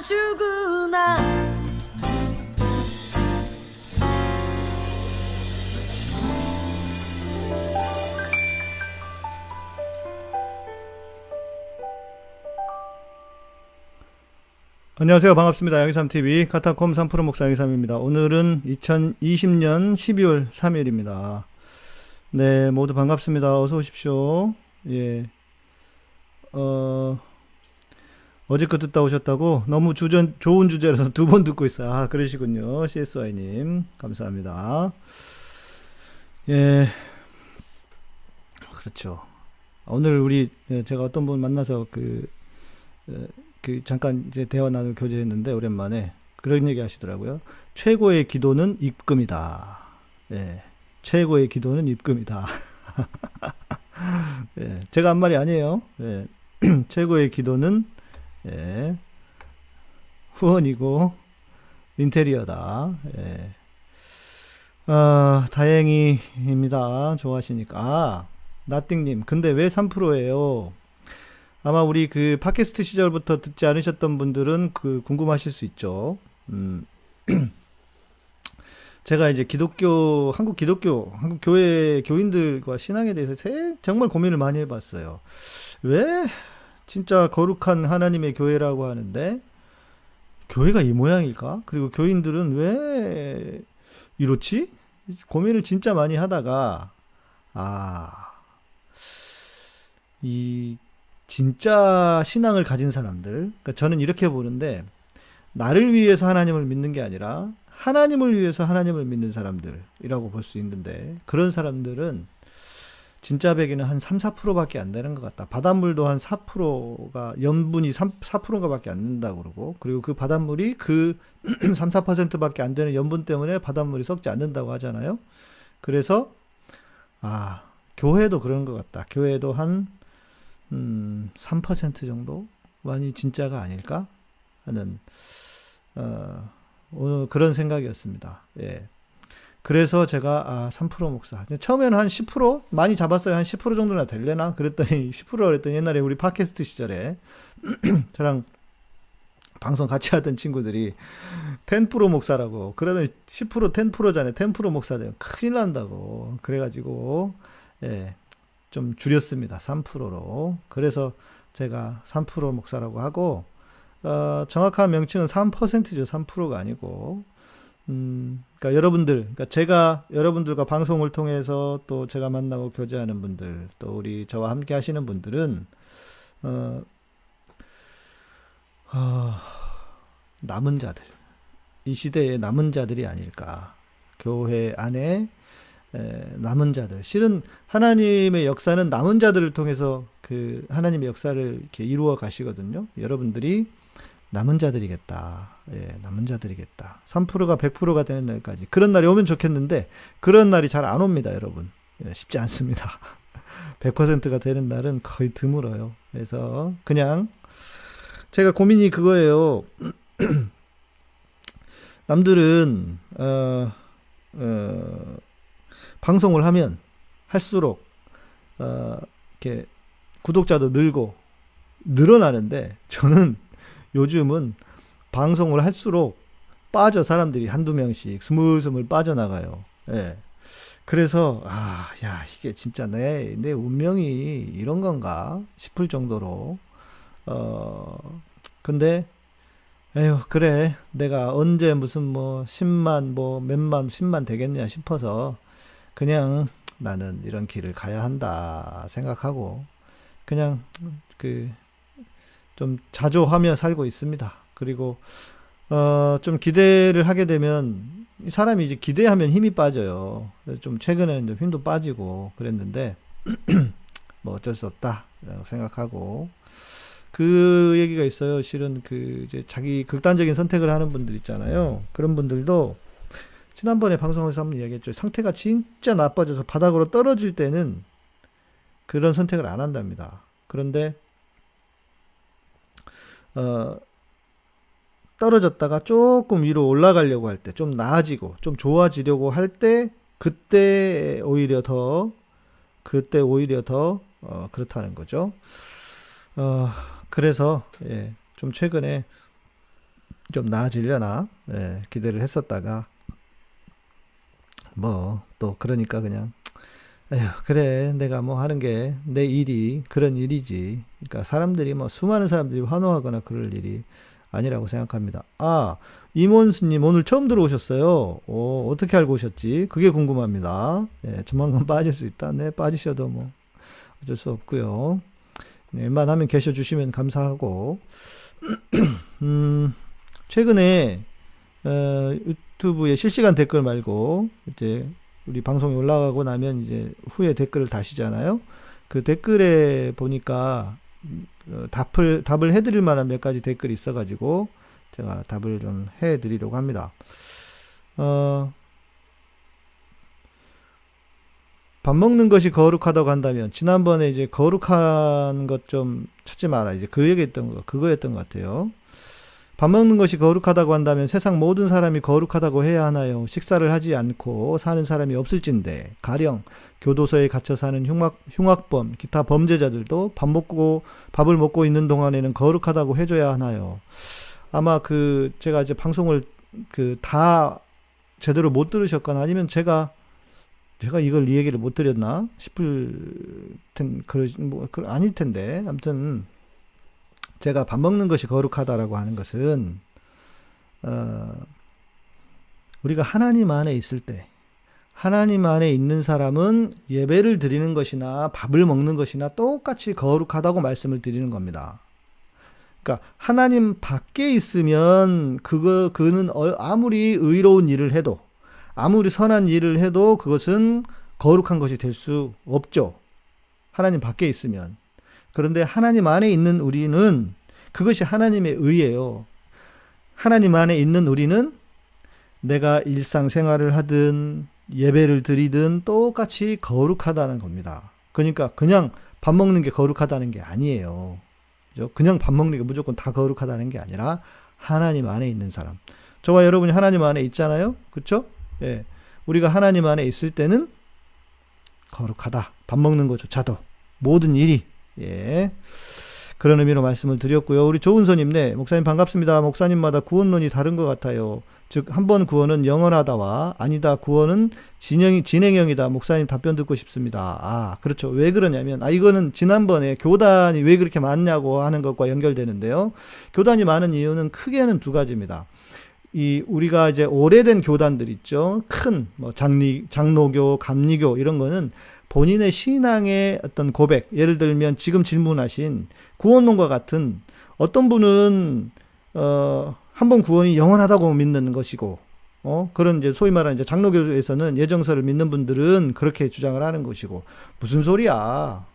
주구나. 안녕하세요. 반갑습니다. 양희삼TV 카타콤 3프로 목사 양희삼입니다. 오늘은 2020년 12월 3일입니다. 네, 모두 반갑습니다. 어서 오십시오. 예. 어제껏 듣다 오셨다고? 너무 좋은 주제라서 두 번 듣고 있어요. 아, 그러시군요. CSY님. 감사합니다. 예. 그렇죠. 오늘 제가 어떤 분 만나서 잠깐 이제 대화 나누고 교제했는데, 오랜만에 그런 얘기 하시더라고요. 최고의 기도는 입금이다. 예. 최고의 기도는 입금이다. 예. 제가 한 말이 아니에요. 예. 최고의 기도는, 예, 후원이고, 인테리어다. 예. 다행입니다. 좋아하시니까. 나띵님, 근데 왜 3%예요? 아마 우리 팟캐스트 시절부터 듣지 않으셨던 분들은 궁금하실 수 있죠. 제가 이제 한국 교회 교인들과 신앙에 대해서 정말 고민을 많이 해봤어요. 왜 진짜 거룩한 하나님의 교회라고 하는데 교회가 이 모양일까? 그리고 교인들은 왜 이렇지? 고민을 진짜 많이 하다가, 진짜 신앙을 가진 사람들, 그러니까 저는 이렇게 보는데, 나를 위해서 하나님을 믿는 게 아니라 하나님을 위해서 하나님을 믿는 사람들이라고 볼 수 있는데, 그런 사람들은 진짜 배기는 한 3-4%밖에 안 되는 것 같다. 바닷물도 한 4%가 염분이 4%가 밖에 안 된다고 그러고, 그리고 그 바닷물이 3-4%밖에 안 되는 염분 때문에 바닷물이 썩지 않는다고 하잖아요. 그래서 교회도 그런 것 같다. 교회도 한 3% 정도만이 진짜가 아닐까 하는 오늘 그런 생각이었습니다. 예. 그래서 제가 3% 목사. 처음에는 한 10% 많이 잡았어요. 한 10% 정도나 될래나? 그랬더니 10%라 그랬더니 옛날에 우리 팟캐스트 시절에 저랑 방송 같이 하던 친구들이 10% 목사라고. 그러면 10% 10%잖아요. 10% 목사 되면 큰일 난다고. 그래가지고 예. 좀 줄였습니다. 3%로. 그래서 제가 3% 목사라고 하고, 정확한 명칭은 3%죠. 3%가 아니고. 그러니까 제가 여러분들과 방송을 통해서 또 제가 만나고 교제하는 분들, 또 저와 함께 하시는 분들은, 남은 자들. 이 시대의 남은 자들이 아닐까. 교회 안에 남은 자들. 실은 하나님의 역사는 남은 자들을 통해서 하나님의 역사를 이렇게 이루어 가시거든요. 여러분들이 남은 자들이겠다. 예, 남은 자들이겠다. 3%가 100%가 되는 날까지. 그런 날이 오면 좋겠는데, 그런 날이 잘 안 옵니다, 여러분. 예, 쉽지 않습니다. 100%가 되는 날은 거의 드물어요. 그래서 그냥 제가 고민이 그거예요. 남들은 방송을 하면 할수록 이렇게 구독자도 늘어나는데, 저는 요즘은 방송을 할수록 사람들이 한두 명씩 스물스물 빠져나가요. 예. 그래서 이게 진짜 내 운명이 이런 건가 싶을 정도로 근데 에휴, 그래, 내가 언제 무슨 10만 몇만 10만 되겠냐 싶어서 그냥 나는 이런 길을 가야 한다 생각하고 그냥 좀 자조하며 살고 있습니다. 그리고 좀 기대를 하게 되면 사람이 이제 기대하면 힘이 빠져요. 좀 최근에는 좀 힘도 빠지고 그랬는데 어쩔 수 없다라고 생각하고, 그 얘기가 있어요. 실은 이제 자기 극단적인 선택을 하는 분들 있잖아요. 그런 분들도 지난번에 방송에서 한번 이야기했죠. 상태가 진짜 나빠져서 바닥으로 떨어질 때는 그런 선택을 안 한답니다. 그런데 떨어졌다가 조금 위로 올라가려고 할 때, 좀 나아지고 좀 좋아지려고 할 때, 그때 오히려 더 그렇다는 거죠. 그래서 좀 최근에 좀 나아지려나 예, 기대를 했었다가 뭐 또 그러니까 그냥 에휴 그래 내가 뭐 하는 게 내 일이 그런 일이지. 그러니까 사람들이 뭐 수많은 사람들이 환호하거나 그럴 일이 아니라고 생각합니다. 아 이몬스님 오늘 처음 들어오셨어요. 어떻게 알고 오셨지? 그게 궁금합니다. 예, 조만간 빠질 수 있다. 네 빠지셔도 뭐 어쩔 수 없고요. 네, 웬만하면 계셔 주시면 감사하고 최근에 유튜브에 실시간 댓글 말고 이제 우리 방송이 올라가고 나면 이제 후에 댓글을 다시잖아요. 그 댓글에 보니까 답을 해드릴 만한 몇 가지 댓글이 있어가지고 제가 답을 좀 해드리려고 합니다. 밥 먹는 것이 거룩하다고 한다면 지난번에 이제 거룩한 것 좀 찾지 마라 이제 그 얘기했던 거 그거였던 것 같아요. 밥 먹는 것이 거룩하다고 한다면 세상 모든 사람이 거룩하다고 해야 하나요? 식사를 하지 않고 사는 사람이 없을진데 가령 교도소에 갇혀 사는 흉악범, 기타 범죄자들도 밥을 먹고 있는 동안에는 거룩하다고 해줘야 하나요? 아마 제가 이제 방송을 다 제대로 못 들으셨거나 아니면 제가 이걸 이 얘기를 못 드렸나 싶을 아닐 텐데 아무튼 제가 밥 먹는 것이 거룩하다라고 하는 것은 우리가 하나님 안에 있을 때 하나님 안에 있는 사람은 예배를 드리는 것이나 밥을 먹는 것이나 똑같이 거룩하다고 말씀을 드리는 겁니다. 그러니까 하나님 밖에 있으면 그는 아무리 의로운 일을 해도 아무리 선한 일을 해도 그것은 거룩한 것이 될 수 없죠. 하나님 밖에 있으면. 그런데 하나님 안에 있는 우리는 그것이 하나님의 의예요. 하나님 안에 있는 우리는 내가 일상생활을 하든 예배를 드리든 똑같이 거룩하다는 겁니다. 그러니까 그냥 밥 먹는 게 거룩하다는 게 아니에요. 그죠? 그냥 밥 먹는 게 무조건 다 거룩하다는 게 아니라 하나님 안에 있는 사람. 저와 여러분이 하나님 안에 있잖아요. 그렇죠? 예. 우리가 하나님 안에 있을 때는 거룩하다. 밥 먹는 것조차도 모든 일이 예. 그런 의미로 말씀을 드렸고요. 우리 조은서님, 네, 목사님 반갑습니다. 목사님마다 구원론이 다른 것 같아요. 즉, 한 번 구원은 영원하다와 아니다 구원은 진행형이다. 목사님 답변 듣고 싶습니다. 아, 그렇죠. 왜 그러냐면, 이거는 지난번에 교단이 왜 그렇게 많냐고 하는 것과 연결되는데요. 교단이 많은 이유는 크게는 두 가지입니다. 우리가 이제 오래된 교단들 있죠. 큰, 장로교, 감리교, 이런 거는 본인의 신앙의 어떤 고백, 예를 들면 지금 질문하신 구원론과 같은 어떤 분은 한 번 구원이 영원하다고 믿는 것이고, 그런 이제 소위 말하는 이제 장로교에서는 예정설을 믿는 분들은 그렇게 주장을 하는 것이고, 무슨 소리야?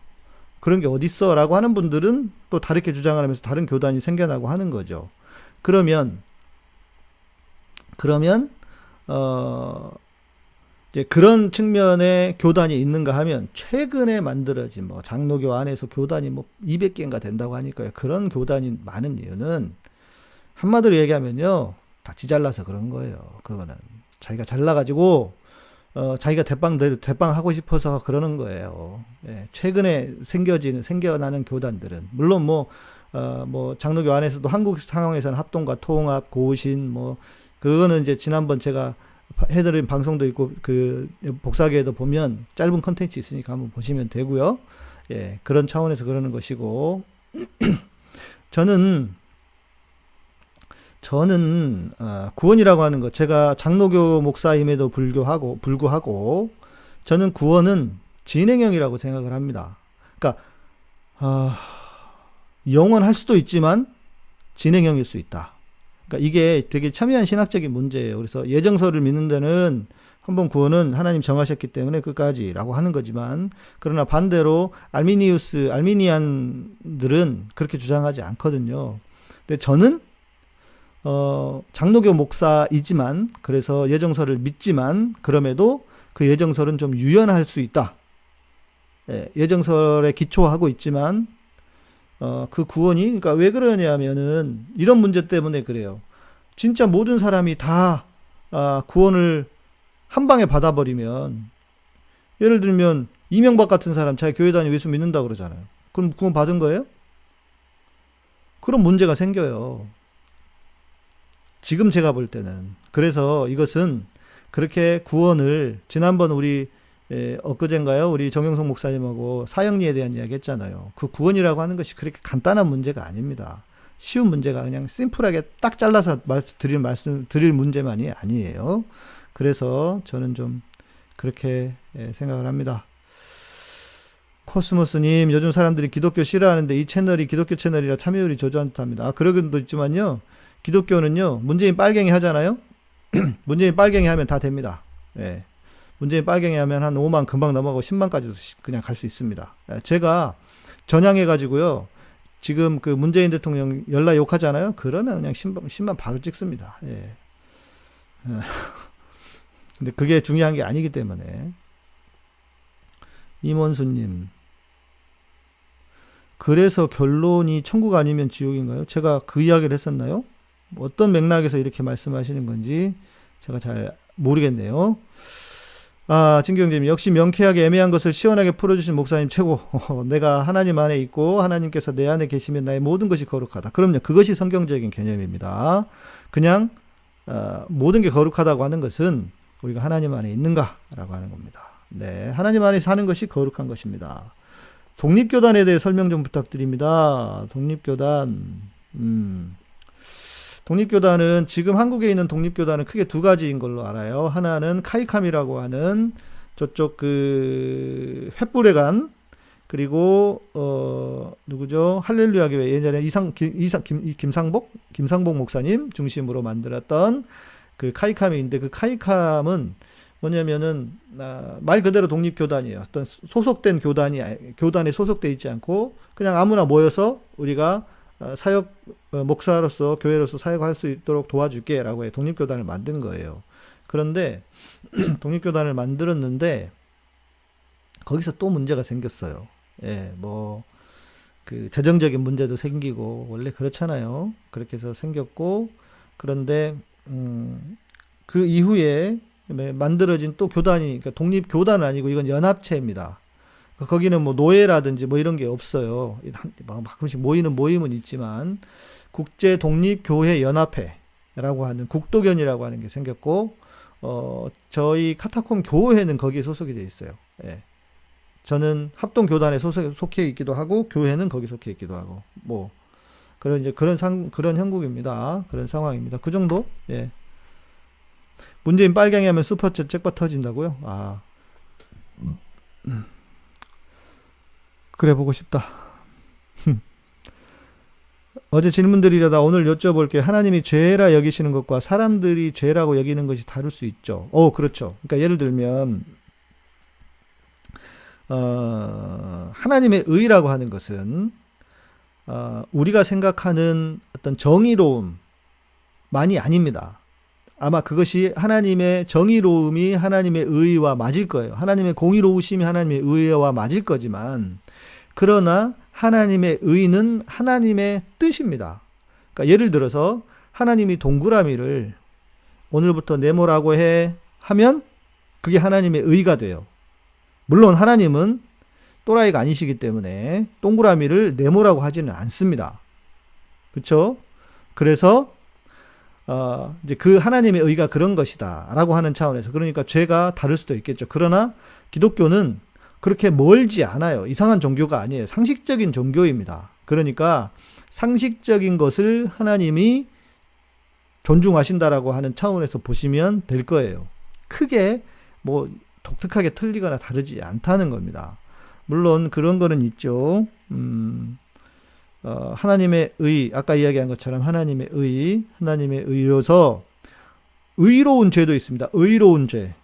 그런 게 어딨어?라고 하는 분들은 또 다르게 주장을 하면서 다른 교단이 생겨나고 하는 거죠. 그러면 이제 그런 측면의 교단이 있는가 하면 최근에 만들어진 장로교 안에서 교단이 200개인가 된다고 하니까요. 그런 교단이 많은 이유는 한마디로 얘기하면요. 다 지잘나서 그런 거예요. 그거는 자기가 잘나가지고 자기가 대빵 하고 싶어서 그러는 거예요. 예, 최근에 생겨나는 교단들은 물론 장로교 안에서도 한국 상황에서는 합동과 통합, 고신 그거는 이제 지난번 제가 해드린 방송도 있고 복사기에도 보면 짧은 컨텐츠 있으니까 한번 보시면 되고요. 예, 그런 차원에서 그러는 것이고 저는 구원이라고 하는 것, 제가 장로교 목사임에도 불구하고 저는 구원은 진행형이라고 생각을 합니다. 그러니까 영원할 수도 있지만 진행형일 수 있다. 그러니까 이게 되게 첨예한 신학적인 문제예요. 그래서 예정설을 믿는 데는 한번 구원은 하나님 정하셨기 때문에 끝까지라고 하는 거지만, 그러나 반대로 알미니안들은 그렇게 주장하지 않거든요. 근데 저는 장로교 목사이지만, 그래서 예정설을 믿지만, 그럼에도 그 예정설은 좀 유연할 수 있다. 예, 예정설에 기초하고 있지만 그 구원이, 그러니까 왜 그러냐면은 이런 문제 때문에 그래요. 진짜 모든 사람이 다 구원을 한 방에 받아버리면, 예를 들면 이명박 같은 사람 자기 교회 다니고 예수 믿는다 그러잖아요. 그럼 구원 받은 거예요? 그런 문제가 생겨요. 지금 제가 볼 때는. 그래서 이것은 그렇게 구원을 지난번 우리 엊그젠가요? 우리 정영석 목사님하고 사형리에 대한 이야기 했잖아요. 그 구원이라고 하는 것이 그렇게 간단한 문제가 아닙니다. 쉬운 문제가 그냥 심플하게 딱 잘라서 드릴 문제만이 아니에요. 그래서 저는 좀 그렇게 생각을 합니다. 코스모스님, 요즘 사람들이 기독교 싫어하는데 이 채널이 기독교 채널이라 참여율이 저조한 듯합니다. 아, 그러기도 있지만요. 기독교는요, 문재인 빨갱이 하잖아요. 문재인 빨갱이 하면 다 됩니다. 예. 문재인 빨갱이 하면 한 5만 금방 넘어가고 10만까지도 그냥 갈 수 있습니다. 제가 전향해가지고요. 지금 그 문재인 대통령 연락 욕하잖아요. 그러면 그냥 10만 바로 찍습니다. 예. 근데 그게 중요한 게 아니기 때문에. 임원수님. 그래서 결론이 천국 아니면 지옥인가요? 제가 그 이야기를 했었나요? 어떤 맥락에서 이렇게 말씀하시는 건지 제가 잘 모르겠네요. 아, 진경님, 역시 명쾌하게 애매한 것을 시원하게 풀어주신 목사님 최고. 내가 하나님 안에 있고 하나님께서 내 안에 계시면 나의 모든 것이 거룩하다. 그럼요, 그것이 성경적인 개념입니다. 그냥 모든 게 거룩하다고 하는 것은 우리가 하나님 안에 있는가라고 하는 겁니다. 네, 하나님 안에 사는 것이 거룩한 것입니다. 독립교단에 대해 설명 좀 부탁드립니다. 독립교단은 지금 한국에 있는 독립교단은 크게 두 가지인 걸로 알아요. 하나는 카이캄이라고 하는 저쪽 그 횃불에 그리고 누구죠? 할렐루야 교회 예전에 김상복 목사님 중심으로 만들었던 그 카이캄이 있는데, 그 카이캄은 뭐냐면은 말 그대로 독립교단이에요. 어떤 소속된 교단에 소속돼 있지 않고 그냥 아무나 모여서 우리가 사역 목사로서 교회로서 사역할 수 있도록 도와줄게라고 해 독립교단을 만든 거예요. 그런데 독립교단을 만들었는데 거기서 또 문제가 생겼어요. 예, 뭐 그 재정적인 문제도 생기고 원래 그렇잖아요. 그렇게 해서 생겼고, 그런데 그 이후에 만들어진 또 교단이, 그러니까 독립교단은 아니고 이건 연합체입니다. 거기는 뭐 노예라든지 뭐 이런 게 없어요. 가끔씩 모임은 있지만 국제독립교회연합회라고 하는 국도견이라고 하는 게 생겼고, 저희 카타콤 교회는 거기에 소속이 되어 있어요. 예. 저는 합동교단에 속해 있기도 하고 교회는 거기 속해 있기도 하고 뭐 그런 형국입니다. 그런 상황입니다. 그 정도. 예. 문재인 빨갱이 하면 슈퍼챗 잭팟 터진다고요? 아. 그래 보고 싶다. 어제 질문 드리려다 오늘 여쭤볼게. 하나님이 죄라 여기시는 것과 사람들이 죄라고 여기는 것이 다를 수 있죠. 그렇죠. 그러니까 예를 들면 하나님의 의라고 하는 것은 우리가 생각하는 어떤 정의로움만이 아닙니다. 아마 그것이 하나님의 정의로움이 하나님의 의와 맞을 거예요. 하나님의 공의로우심이 하나님의 의와 맞을 거지만, 그러나 하나님의 의는 하나님의 뜻입니다. 그러니까 예를 들어서 하나님이 동그라미를 오늘부터 네모라고 하면 그게 하나님의 의가 돼요. 물론 하나님은 또라이가 아니시기 때문에 동그라미를 네모라고 하지는 않습니다. 그렇죠? 그래서 이제 그 하나님의 의가 그런 것이다 라고 하는 차원에서, 그러니까 죄가 다를 수도 있겠죠. 그러나 기독교는 그렇게 멀지 않아요. 이상한 종교가 아니에요. 상식적인 종교입니다. 그러니까 상식적인 것을 하나님이 존중하신다라고 하는 차원에서 보시면 될 거예요. 크게 뭐 독특하게 틀리거나 다르지 않다는 겁니다. 물론 그런 거는 있죠. 하나님의 의, 아까 이야기한 것처럼 하나님의 의로서 의로운 죄도 있습니다. 의로운 죄.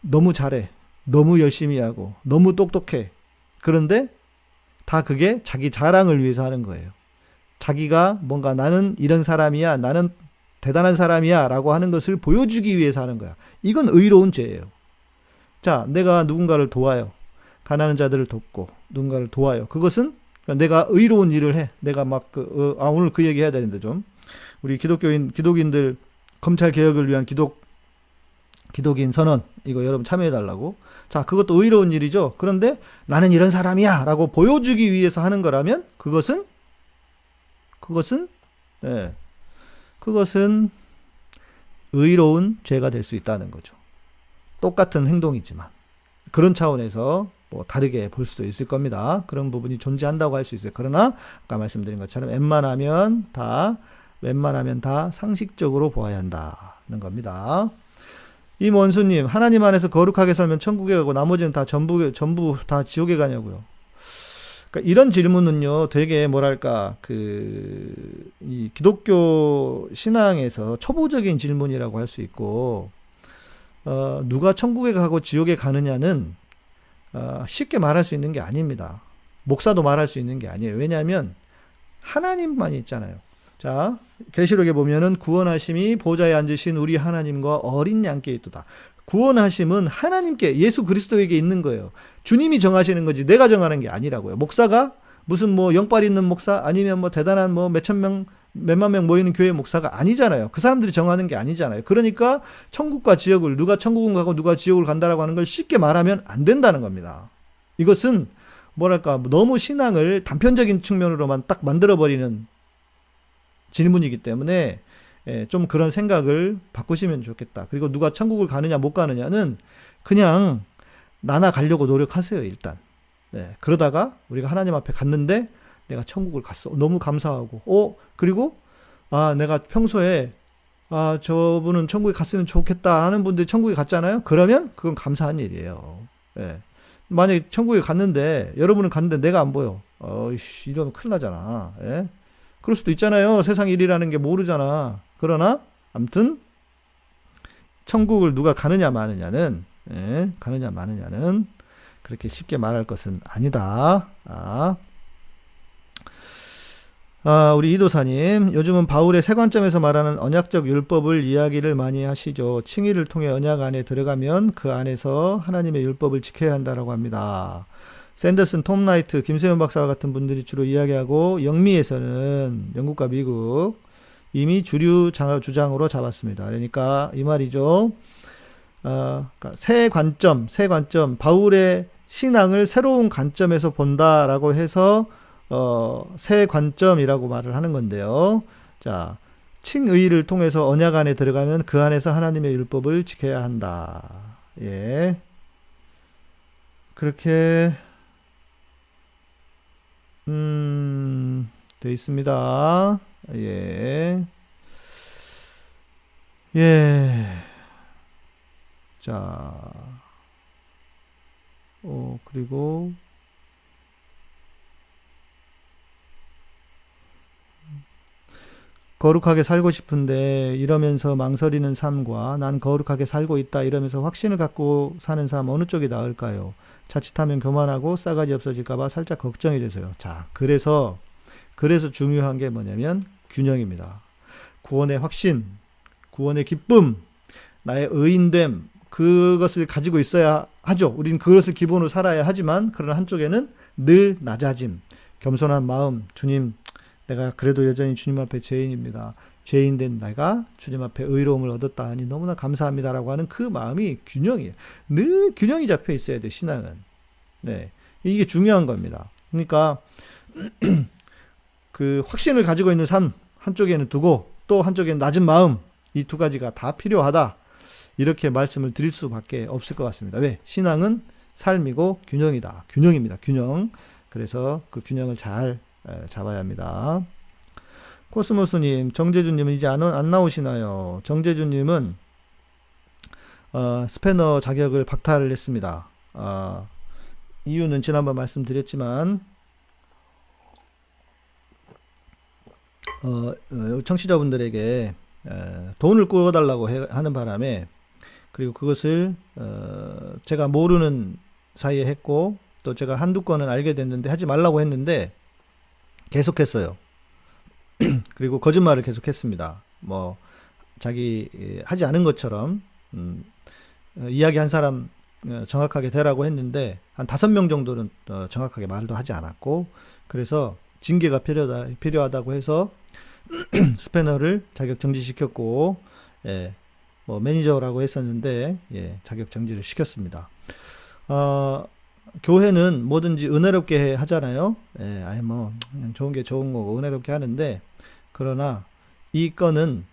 너무 잘해. 너무 열심히 하고. 너무 똑똑해. 그런데 다 그게 자기 자랑을 위해서 하는 거예요. 자기가 뭔가 나는 이런 사람이야. 나는 대단한 사람이야. 라고 하는 것을 보여주기 위해서 하는 거야. 이건 의로운 죄예요. 자, 내가 누군가를 도와요. 가난한 자들을 돕고 누군가를 도와요. 그것은 내가 의로운 일을 해. 내가 막 오늘 그 얘기 해야 되는데 좀. 우리 기독인들 검찰 개혁을 위한 기독인 선언, 이거 여러분 참여해 달라고. 자, 그것도 의로운 일이죠. 그런데 나는 이런 사람이야 라고 보여주기 위해서 하는 거라면 그것은 그것은 의로운 죄가 될 수 있다는 거죠. 똑같은 행동이지만 그런 차원에서 뭐 다르게 볼 수도 있을 겁니다. 그런 부분이 존재한다고 할 수 있어요. 그러나 아까 말씀드린 것처럼 웬만하면 다 상식적으로 보아야 한다는 겁니다. 임원수님, 하나님 안에서 거룩하게 살면 천국에 가고 나머지는 다 전부 다 지옥에 가냐고요. 그러니까 이런 질문은요, 되게 뭐랄까 이 기독교 신앙에서 초보적인 질문이라고 할 수 있고, 누가 천국에 가고 지옥에 가느냐는 쉽게 말할 수 있는 게 아닙니다. 목사도 말할 수 있는 게 아니에요. 왜냐하면 하나님만 있잖아요. 자, 계시록에 보면은 구원하심이 보좌에 앉으신 우리 하나님과 어린 양께 있도다. 구원하심은 하나님께, 예수 그리스도에게 있는 거예요. 주님이 정하시는 거지 내가 정하는 게 아니라고요. 목사가 무슨 뭐 영빨 있는 목사 아니면 뭐 대단한 뭐 몇천 명 몇만 명 모이는 교회 목사가 아니잖아요. 그 사람들이 정하는 게 아니잖아요. 그러니까 천국과 지옥을, 누가 천국은 가고 누가 지옥을 간다라고 하는 걸 쉽게 말하면 안 된다는 겁니다. 이것은 뭐랄까 너무 신앙을 단편적인 측면으로만 딱 만들어버리는 질문이기 때문에 좀 그런 생각을 바꾸시면 좋겠다. 그리고 누가 천국을 가느냐 못 가느냐는 그냥 나나 가려고 노력하세요. 일단. 네, 그러다가 우리가 하나님 앞에 갔는데 내가 천국을 갔어. 너무 감사하고. 그리고 내가 평소에 저분은 천국에 갔으면 좋겠다 하는 분들이 천국에 갔잖아요. 그러면 그건 감사한 일이에요. 네. 만약에 천국에 갔는데 여러분은 갔는데 내가 안 보여. 이러면 큰일 나잖아. 예? 그럴 수도 있잖아요. 세상 일이라는 게 모르잖아. 그러나 아무튼 천국을 누가 가느냐 마느냐는 그렇게 쉽게 말할 것은 아니다. 우리 이도사님, 요즘은 바울의 세 관점에서 말하는 언약적 율법을 이야기를 많이 하시죠. 칭의를 통해 언약 안에 들어가면 그 안에서 하나님의 율법을 지켜야 한다라고 합니다. 샌더슨, 톰 라이트, 김세현 박사와 같은 분들이 주로 이야기하고, 영미에서는 영국과 미국 이미 주류 주장으로 잡았습니다. 그러니까 이 말이죠. 그러니까 새 관점, 바울의 신앙을 새로운 관점에서 본다라고 해서 새 관점이라고 말을 하는 건데요. 자, 칭의를 통해서 언약 안에 들어가면 그 안에서 하나님의 율법을 지켜야 한다. 예. 그렇게 돼 있습니다. 예. 자, 그리고 거룩하게 살고 싶은데 이러면서 망설이는 삶과 난 거룩하게 살고 있다 이러면서 확신을 갖고 사는 삶 어느 쪽이 나을까요? 자칫하면 교만하고 싸가지 없어질까봐 살짝 걱정이 돼서요. 자, 그래서 중요한 게 뭐냐면 균형입니다. 구원의 확신, 구원의 기쁨, 나의 의인됨, 그것을 가지고 있어야 하죠. 우린 그것을 기본으로 살아야 하지만 그러나 한쪽에는 늘 낮아짐, 겸손한 마음, 주님 내가 그래도 여전히 주님 앞에 죄인입니다. 죄인된 내가 주님 앞에 의로움을 얻었다 하니 너무나 감사합니다라고 하는 그 마음이 균형이에요. 늘 균형이 잡혀 있어야 돼, 신앙은. 네, 이게 중요한 겁니다. 그러니까 그 확신을 가지고 있는 삶 한쪽에는 두고 또 한쪽에는 낮은 마음, 이 두 가지가 다 필요하다. 이렇게 말씀을 드릴 수밖에 없을 것 같습니다. 왜? 신앙은 삶이고 균형이다. 균형입니다. 균형. 그래서 그 균형을 잘 잡아야 합니다. 코스모스님, 정재준님은 이제 안 나오시나요? 정재준님은 스패너 자격을 박탈을 했습니다. 이유는 지난번 말씀드렸지만 청취자분들에게 돈을 꾸어달라고 하는 바람에, 그리고 그것을 제가 모르는 사이에 했고 또 제가 한두 건은 알게 됐는데 하지 말라고 했는데 계속했어요. 그리고 거짓말을 계속했습니다. 뭐 자기 하지 않은 것처럼 이야기한 사람 정확하게 되라고 했는데 한 5명 정도는 정확하게 말도 하지 않았고, 그래서 징계가 필요하다고 해서 스패너를 자격 정지시켰고, 뭐 매니저라고 했었는데 자격 정지를 시켰습니다. 교회는 뭐든지 은혜롭게 하잖아요. 뭐 좋은 게 좋은 거고 은혜롭게 하는데, 그러나 이 건은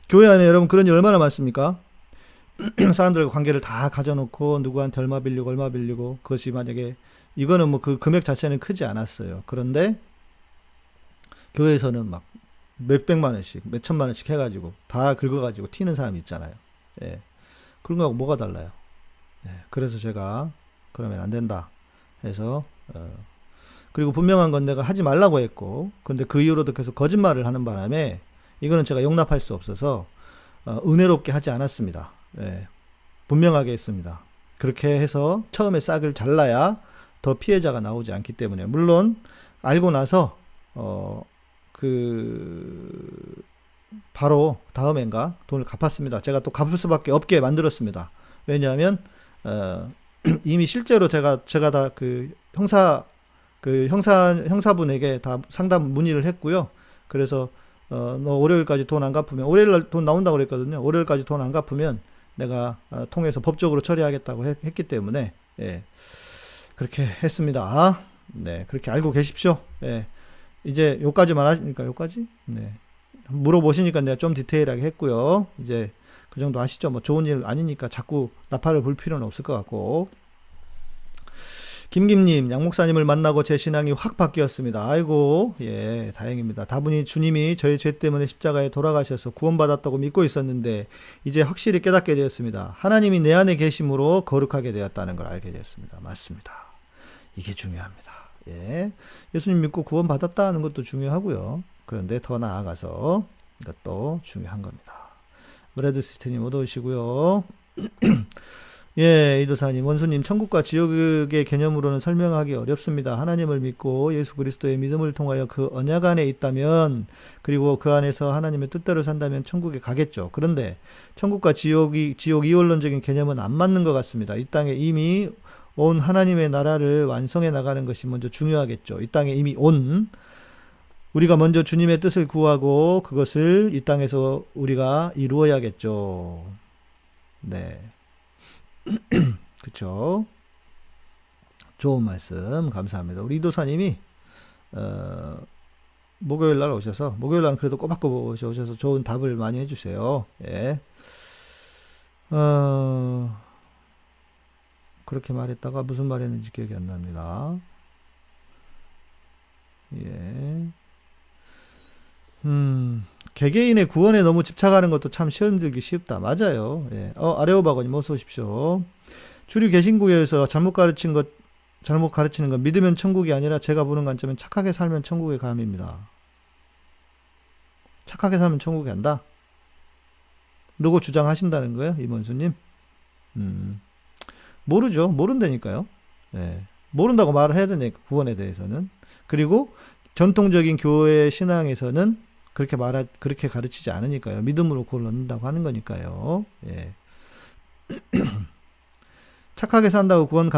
교회 안에 여러분 그런 일 얼마나 많습니까? 사람들과 관계를 다 가져놓고 누구한테 얼마 빌리고 그것이 만약에 이거는 뭐 그 금액 자체는 크지 않았어요. 그런데 교회에서는 막 몇백만 원씩, 몇천만 원씩 해가지고 다 긁어가지고 튀는 사람이 있잖아요. 예. 그런 거하고 뭐가 달라요? 예. 그래서 제가 그러면 안 된다 해서 그리고 분명한 건 내가 하지 말라고 했고, 근데 그 이후로도 계속 거짓말을 하는 바람에 이거는 제가 용납할 수 없어서 은혜롭게 하지 않았습니다. 예. 분명하게 했습니다. 그렇게 해서 처음에 싹을 잘라야 더 피해자가 나오지 않기 때문에, 물론 알고 나서 바로 다음엔가 돈을 갚았습니다. 제가 또 갚을 수밖에 없게 만들었습니다. 왜냐하면 이미 실제로 제가 다 형사분에게 다 상담 문의를 했고요. 그래서 너 월요일까지 돈 안 갚으면, 월요일날 돈 나온다고 그랬거든요. 월요일까지 돈 안 갚으면 내가 통해서 법적으로 처리하겠다고 했기 때문에, 예, 그렇게 했습니다. 네, 그렇게 알고 계십시오. 예, 이제 요까지만 하시니까, 요까지? 네, 물어보시니까 내가 좀 디테일하게 했고요. 이제 그 정도 아시죠? 뭐 좋은 일 아니니까 자꾸 나팔을 불 필요는 없을 것 같고. 김김님, 양목사님을 만나고 제 신앙이 확 바뀌었습니다. 아이고, 예, 다행입니다. 다분히 주님이 저의 죄 때문에 십자가에 돌아가셔서 구원받았다고 믿고 있었는데 이제 확실히 깨닫게 되었습니다. 하나님이 내 안에 계심으로 거룩하게 되었다는 걸 알게 되었습니다. 맞습니다. 이게 중요합니다. 예, 예수님 믿고 구원받았다는 것도 중요하고요. 그런데 더 나아가서 이것도 중요한 겁니다. 브래드시트님 어서 오시고요. 예, 이도사님, 원수님, 천국과 지옥의 개념으로는 설명하기 어렵습니다. 하나님을 믿고 예수 그리스도의 믿음을 통하여 그 언약 안에 있다면, 그리고 그 안에서 하나님의 뜻대로 산다면 천국에 가겠죠. 그런데 천국과 지옥 이원론적인 개념은 안 맞는 것 같습니다. 이 땅에 이미 온 하나님의 나라를 완성해 나가는 것이 먼저 중요하겠죠. 이 땅에 이미 우리가 먼저 주님의 뜻을 구하고 그것을 이 땅에서 우리가 이루어야겠죠. 네. 그쵸. 좋은 말씀 감사합니다. 우리 이도사님이 목요일 날 오셔서, 목요일 날은 그래도 꼬박꼬박 오셔서 좋은 답을 많이 해주세요. 예. 그렇게 말했다가 무슨 말 했는지 기억이 안 납니다. 예. 개개인의 구원에 너무 집착하는 것도 참 힘들기 쉽다. 맞아요. 예. 아레오바고님 어서 오십시오. 주류 개신교에서 잘못 가르치는 건 믿으면 천국이 아니라 제가 보는 관점은 착하게 살면 천국에 감입니다. 착하게 살면 천국에 간다? 누구 주장하신다는 거예요? 이문수님? 모르죠. 모른다니까요. 예. 모른다고 말을 해야 되니까, 구원에 대해서는. 그리고 전통적인 교회 신앙에서는 그렇게 가르치지 않으니까요. 믿음으로 구원을 얻는다고 하는 거니까요. 예. 착하게 산다고 구원을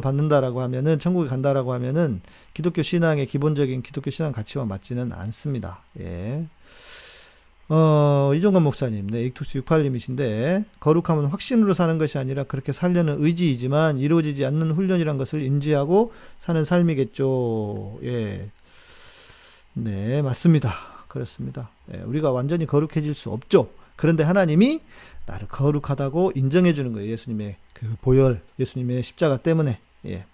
받는다라고 하면은, 천국에 간다라고 하면은 기독교 신앙의 기본적인 기독교 신앙 가치와 맞지는 않습니다. 예. 이종건 목사님, 네, 익투스 68님이신데, 거룩함은 확신으로 사는 것이 아니라 그렇게 살려는 의지이지만 이루어지지 않는 훈련이란 것을 인지하고 사는 삶이겠죠. 예. 네, 맞습니다. 그렇습니다. 예, 우리가 완전히 거룩해질 수 없죠. 그런데 하나님이 나를 거룩하다고 인정해 주는 거예요. 예수님의 그 보혈, 예수님의 십자가 때문에. 예.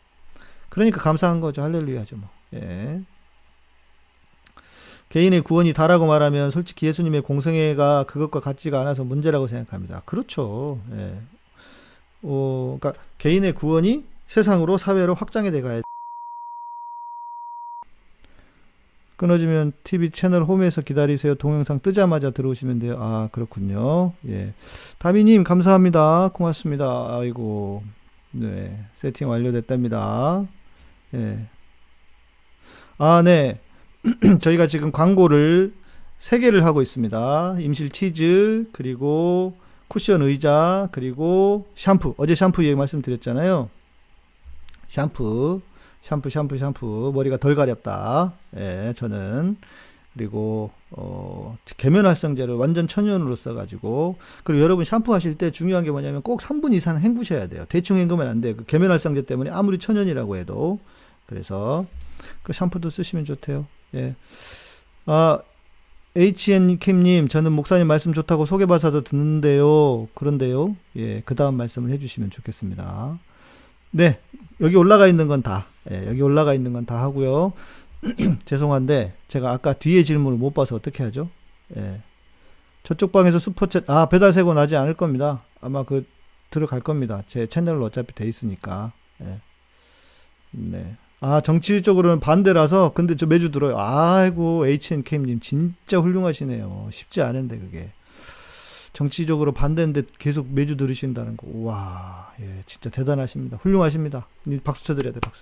그러니까 감사한 거죠. 할렐루야죠, 뭐. 예. 개인의 구원이 다라고 말하면 솔직히 예수님의 공생애가 그것과 같지가 않아서 문제라고 생각합니다. 그렇죠. 예. 그러니까 개인의 구원이 세상으로, 사회로 확장이 돼 가야. 끊어지면 TV 채널 홈에서 기다리세요. 동영상 뜨자마자 들어오시면 돼요. 아, 그렇군요. 예. 다미님, 감사합니다. 고맙습니다. 아이고. 네. 세팅 완료됐답니다. 예. 아, 네. 저희가 지금 광고를 3개를 하고 있습니다. 임실 치즈, 그리고 쿠션 의자, 그리고 샴푸. 어제 샴푸 얘기 말씀드렸잖아요. 샴푸. 머리가 덜 가렵다. 예, 저는. 그리고 계면 활성제를 완전 천연으로 써가지고. 그리고 여러분 샴푸 하실 때 중요한 게 뭐냐면 꼭 3분 이상 헹구셔야 돼요. 대충 헹구면 안 돼요. 그 계면 활성제 때문에 아무리 천연이라고 해도. 그래서 그 샴푸도 쓰시면 좋대요. 예. HN킴님, 저는 목사님 말씀 좋다고 소개받아서 듣는데요. 그런데요. 예, 그 다음 말씀을 해주시면 좋겠습니다. 네, 여기 올라가 있는 건 다, 예, 여기 올라가 있는 건 다 하고요. 죄송한데, 제가 아까 뒤에 질문을 못 봐서 어떻게 하죠? 예. 저쪽 방에서 슈퍼챗, 배달 세고 나지 않을 겁니다. 아마 들어갈 겁니다. 제 채널로 어차피 돼 있으니까. 예. 네. 정치적으로는 반대라서, 근데 저 매주 들어요. 아이고, HNK님, 진짜 훌륭하시네요. 쉽지 않은데, 그게. 정치적으로 반대인데 계속 매주 들으신다는 거. 와, 예, 진짜 대단하십니다. 훌륭하십니다. 박수 쳐드려야 돼, 박수.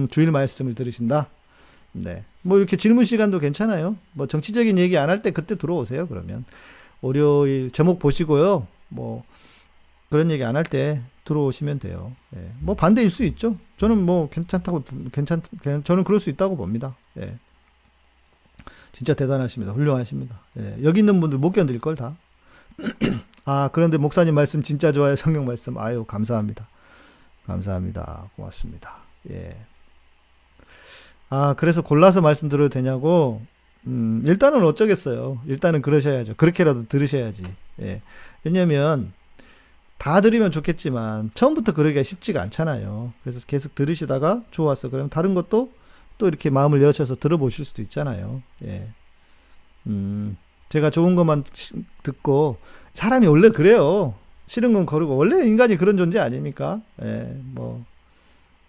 주일 말씀을 들으신다? 네. 뭐 이렇게 질문 시간도 괜찮아요. 뭐 정치적인 얘기 안 할 때 그때 들어오세요, 그러면. 월요일 제목 보시고요. 뭐 그런 얘기 안 할 때 들어오시면 돼요. 예. 뭐 반대일 수 있죠. 저는 뭐 저는 그럴 수 있다고 봅니다. 예. 진짜 대단하십니다. 훌륭하십니다. 예. 여기 있는 분들 못 견딜 걸 다. 그런데 목사님 말씀 진짜 좋아요. 성경 말씀. 아유, 감사합니다. 감사합니다. 고맙습니다. 예. 그래서 골라서 말씀드려도 되냐고? 일단은 어쩌겠어요. 일단은 그러셔야죠. 그렇게라도 들으셔야지. 예. 왜냐면, 다 들으면 좋겠지만, 처음부터 그러기가 쉽지가 않잖아요. 그래서 계속 들으시다가 좋았어. 그러면 다른 것도 또 이렇게 마음을 여셔서 들어보실 수도 있잖아요. 예. 제가 좋은 것만 듣고, 사람이 원래 그래요. 싫은 건 거르고, 원래 인간이 그런 존재 아닙니까? 예, 뭐,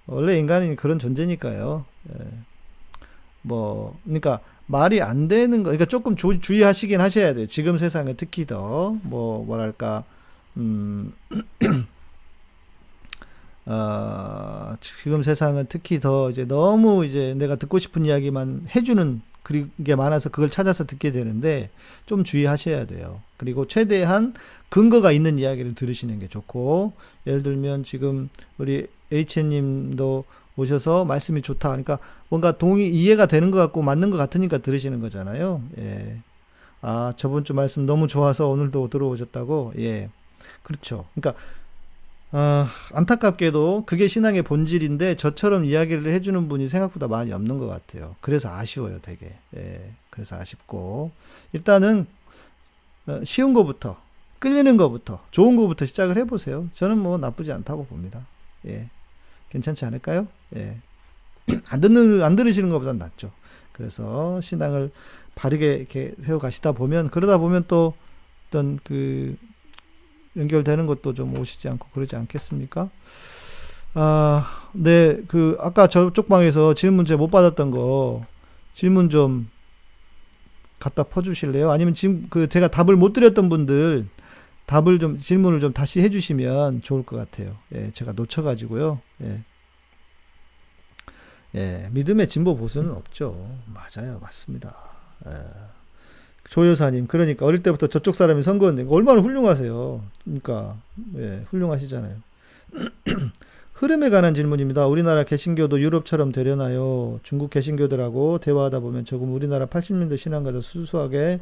원래 인간이 그런 존재니까요. 예. 그러니까, 말이 안 되는 거, 그러니까 조금 주의하시긴 하셔야 돼요. 지금 세상은 특히 더, 뭐랄까, 지금 세상은 특히 더 이제 너무 이제 내가 듣고 싶은 이야기만 해주는 그게 많아서 그걸 찾아서 듣게 되는데 좀 주의하셔야 돼요. 그리고 최대한 근거가 있는 이야기를 들으시는 게 좋고, 예를 들면 지금 우리 H님도 오셔서 말씀이 좋다. 그러니까 뭔가 이해가 되는 것 같고 맞는 것 같으니까 들으시는 거잖아요. 예. 저번 주 말씀 너무 좋아서 오늘도 들어오셨다고. 예. 그렇죠. 그러니까 안타깝게도 그게 신앙의 본질인데 저처럼 이야기를 해주는 분이 생각보다 많이 없는 것 같아요. 그래서 아쉬워요, 되게. 예, 그래서 아쉽고. 일단은 쉬운 거부터, 끌리는 거부터, 좋은 거부터 시작을 해보세요. 저는 뭐 나쁘지 않다고 봅니다. 예, 괜찮지 않을까요? 예, 안 들으시는 것보단 낫죠. 그래서 신앙을 바르게 이렇게 세워가시다 보면, 그러다 보면 또 어떤 연결되는 것도 좀 오시지 않고 그러지 않겠습니까? 네, 아까 저쪽 방에서 질문 제가 못 받았던 거, 질문 좀 갖다 퍼주실래요? 아니면 지금 제가 답을 못 드렸던 분들, 질문을 좀 다시 해주시면 좋을 것 같아요. 예, 제가 놓쳐가지고요. 예. 예, 믿음의 진보 보수는 없죠. 맞아요. 맞습니다. 예. 조여사님, 그러니까 어릴 때부터 저쪽 사람이 선거였는데 얼마나 훌륭하세요. 그러니까 예, 훌륭하시잖아요. 흐름에 관한 질문입니다. 우리나라 개신교도 유럽처럼 되려나요? 중국 개신교들하고 대화하다 보면 조금 우리나라 80년대 신앙과도 수수하게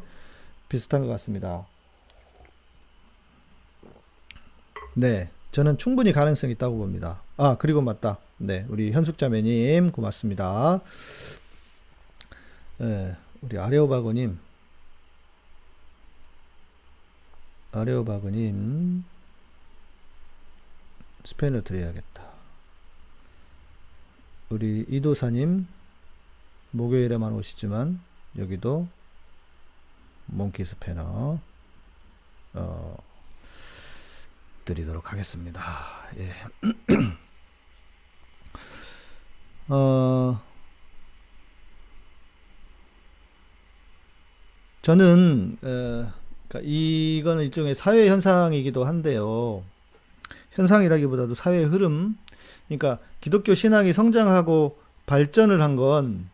비슷한 것 같습니다. 네, 저는 충분히 가능성이 있다고 봅니다. 그리고 맞다. 네, 우리 현숙자매님 고맙습니다. 네, 우리 아레오바고님 스페인어 드려야겠다. 우리 이도사님 목요일에만 오시지만 여기도 몽키 스페인어 드리도록 하겠습니다. 예. 저는 그러니까 이거는 일종의 사회 현상이기도 한데요. 현상이라기보다도 사회 흐름. 그러니까 기독교 신앙이 성장하고 발전을 한 건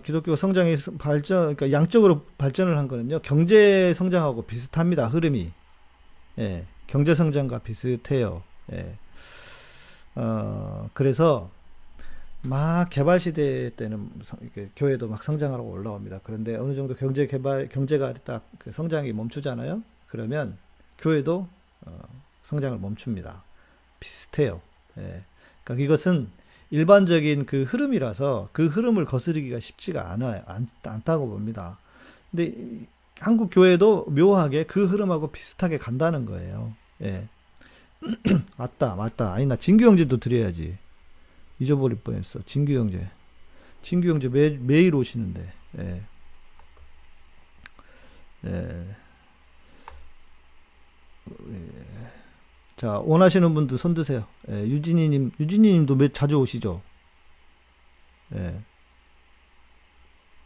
기독교 성장이 그러니까 양적으로 발전을 한 거는요. 경제 성장하고 비슷합니다. 흐름이. 예. 경제 성장과 비슷해요. 예. 그래서 막 개발 시대 때는 교회도 막 성장하고 올라옵니다. 그런데 어느 정도 경제가 딱 성장이 멈추잖아요. 그러면 교회도 성장을 멈춥니다. 비슷해요. 예. 그러니까 이것은 일반적인 흐름이라서 그 흐름을 거스르기가 쉽지가 않다고 봅니다. 근데 한국 교회도 묘하게 그 흐름하고 비슷하게 간다는 거예요. 예. 맞다. 아니, 나 진규 형제도 드려야지. 잊어버릴 뻔했어. 진규 형제. 진규 형제 매일 오시는데. 예. 예. 자, 원하시는 분들 손 드세요. 예, 유진이님도 자주 오시죠? 예.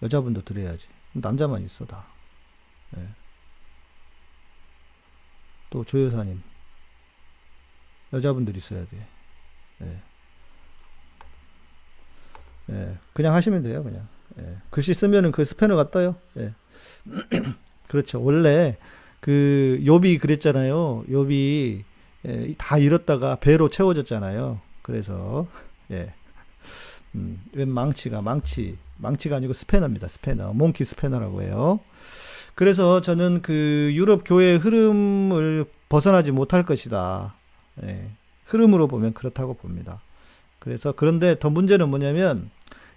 여자분도 드려야지. 남자만 있어, 다. 예. 또 조여사님. 여자분들 있어야 돼. 예. 예. 그냥 하시면 돼요, 그냥. 예. 글씨 쓰면은 그 스패너가 떠요. 예. 그렇죠. 원래 그 욥이 그랬잖아요. 욥이 다 잃었다가 배로 채워졌잖아요. 그래서 예. 웬 망치가 아니고 스패너입니다. 스패너. 몽키 스패너라고 해요. 그래서 저는 그 유럽 교회의 흐름을 벗어나지 못할 것이다. 예. 흐름으로 보면 그렇다고 봅니다. 그래서 그런데 더 문제는 뭐냐면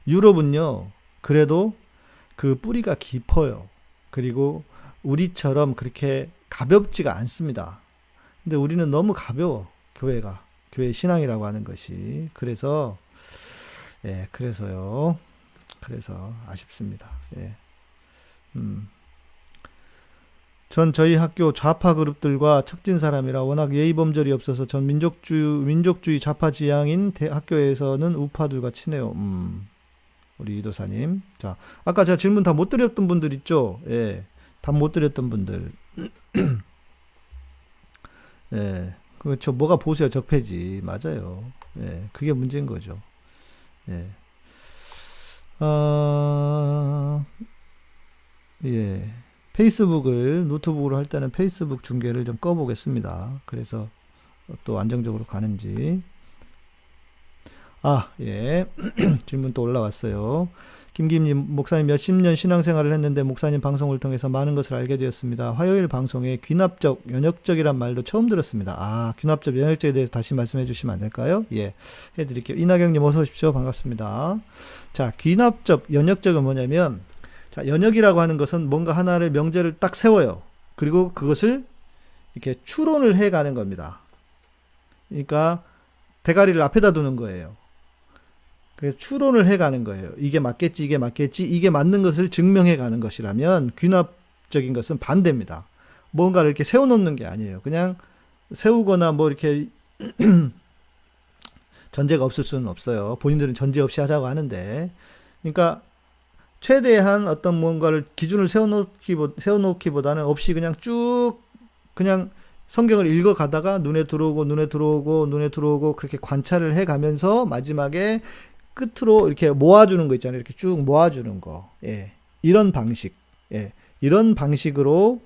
유럽은요. 그래도 그 뿌리가 깊어요. 그리고 우리처럼 그렇게 가볍지가 않습니다. 근데 우리는 너무 가벼워. 교회가. 교회 신앙이라고 하는 것이. 그래서 예, 그래서요. 그래서 아쉽습니다. 예. 전 저희 학교 좌파 그룹들과 척진 사람이라 워낙 예의 범절이 없어서 전 민족주의 좌파 지향인 학교에서는 우파들과 친해요. 우리 이도사님. 자, 아까 제가 질문 다 못 드렸던 분들 있죠? 예. 다 못 드렸던 분들. 예. 그렇죠. 뭐가 보수야 적폐지. 맞아요. 예. 그게 문제인 거죠. 예. 예. 페이스북을 노트북으로 할 때는 페이스북 중계를 좀 꺼보겠습니다. 그래서 또 안정적으로 가는지. 예. 질문 또 올라왔어요. 김김님, 목사님 몇십 년 신앙생활을 했는데 목사님 방송을 통해서 많은 것을 알게 되었습니다. 화요일 방송에 귀납적, 연역적이란 말도 처음 들었습니다. 귀납적, 연역적에 대해서 다시 말씀해 주시면 안 될까요? 예, 해드릴게요. 이나경님 어서 오십시오. 반갑습니다. 자, 귀납적, 연역적은 뭐냐면, 자, 연역이라고 하는 것은 뭔가 하나를 명제를 딱 세워요. 그리고 그것을 이렇게 추론을 해 가는 겁니다. 그러니까 대가리를 앞에다 두는 거예요. 그래서 추론을 해가는 거예요. 이게 맞겠지, 이게 맞는 것을 증명해 가는 것이라면 귀납적인 것은 반대입니다. 뭔가를 이렇게 세워놓는 게 아니에요. 그냥 세우거나 뭐 이렇게 전제가 없을 수는 없어요. 본인들은 전제 없이 하자고 하는데, 그러니까 최대한 어떤 뭔가를 기준을 세워놓기보다는 없이 그냥 쭉 그냥 성경을 읽어가다가 눈에 들어오고 그렇게 관찰을 해가면서 마지막에 끝으로 이렇게 모아주는 거 있잖아요. 이렇게 쭉 모아주는 거. 예. 이런 방식. 예. 이런 방식으로,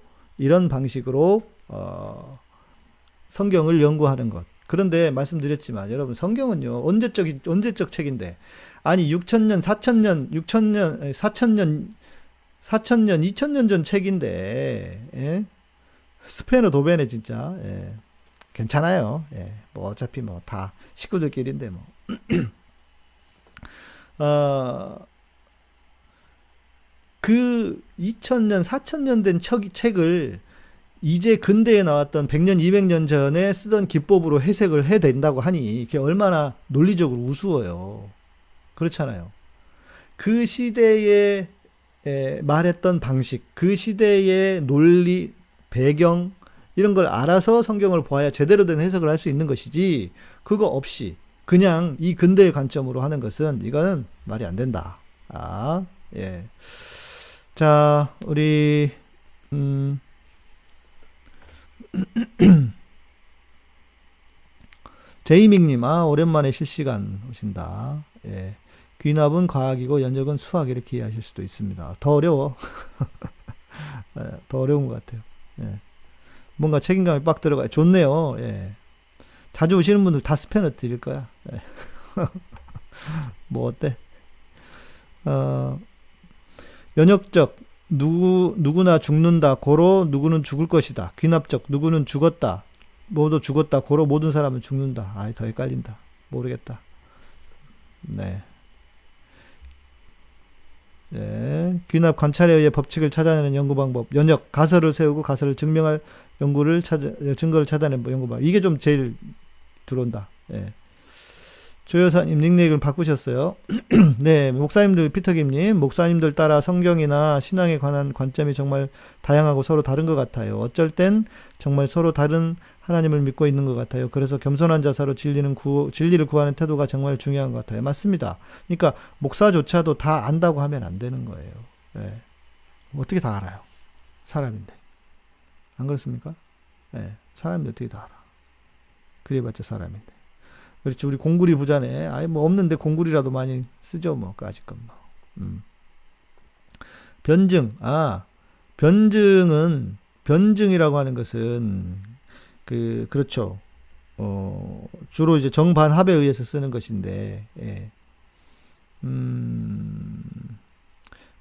성경을 연구하는 것. 그런데 말씀드렸지만, 여러분, 성경은요, 언제적 책인데. 아니, 6,000년, 2,000년 전 책인데, 예? 스페너 도베네, 진짜. 예. 괜찮아요. 예. 뭐, 어차피 뭐, 다 식구들끼리인데, 뭐. 그 2000년, 4000년 된 책을 이제 근대에 나왔던 100년, 200년 전에 쓰던 기법으로 해석을 해야 된다고 하니 이게 얼마나 논리적으로 우스워요. 그렇잖아요. 그 시대에 말했던 방식, 그 시대의 논리, 배경 이런 걸 알아서 성경을 보아야 제대로 된 해석을 할 수 있는 것이지, 그거 없이 그냥 이 근대의 관점으로 하는 것은 이거는 말이 안 된다. 예. 자, 우리 제이밍님, 오랜만에 실시간 오신다. 예. 귀납은 과학이고 연역은 수학, 이렇게 이해하실 수도 있습니다. 더 어려워. 예, 더 어려운 것 같아요. 예. 뭔가 책임감이 빡 들어가요. 좋네요. 예. 자주 오시는 분들 다 스패너 드릴 거야. 예. 뭐 어때? 연역적, 누구나 죽는다. 고로 누구는 죽을 것이다. 귀납적, 누구는 죽었다. 모두 죽었다. 고로 모든 사람은 죽는다. 더 헷갈린다. 모르겠다. 네. 예, 귀납 관찰에 의해 법칙을 찾아내는 연구 방법. 연역, 가설을 세우고 가설을 증명할 증거를 찾아내는 연구 방법. 이게 좀 제일 들어온다. 예. 조 여사님 닉네임을 바꾸셨어요. 네, 목사님들, 피터김님, 목사님들 따라 성경이나 신앙에 관한 관점이 정말 다양하고 서로 다른 것 같아요. 어쩔 땐 정말 서로 다른 하나님을 믿고 있는 것 같아요. 그래서 겸손한 자세로 진리를 구하는 태도가 정말 중요한 것 같아요. 맞습니다. 그러니까 목사조차도 다 안다고 하면 안 되는 거예요. 네. 어떻게 다 알아요? 사람인데. 안 그렇습니까? 네. 사람인데 어떻게 다 알아? 그래봤자 사람인데. 그렇지, 우리 공구리 부자네. 아예 뭐 없는데 공구리라도 많이 쓰죠, 뭐, 까짓건 뭐. 변증. 변증이라고 하는 것은, 그렇죠. 주로 이제 정반합에 의해서 쓰는 것인데, 예.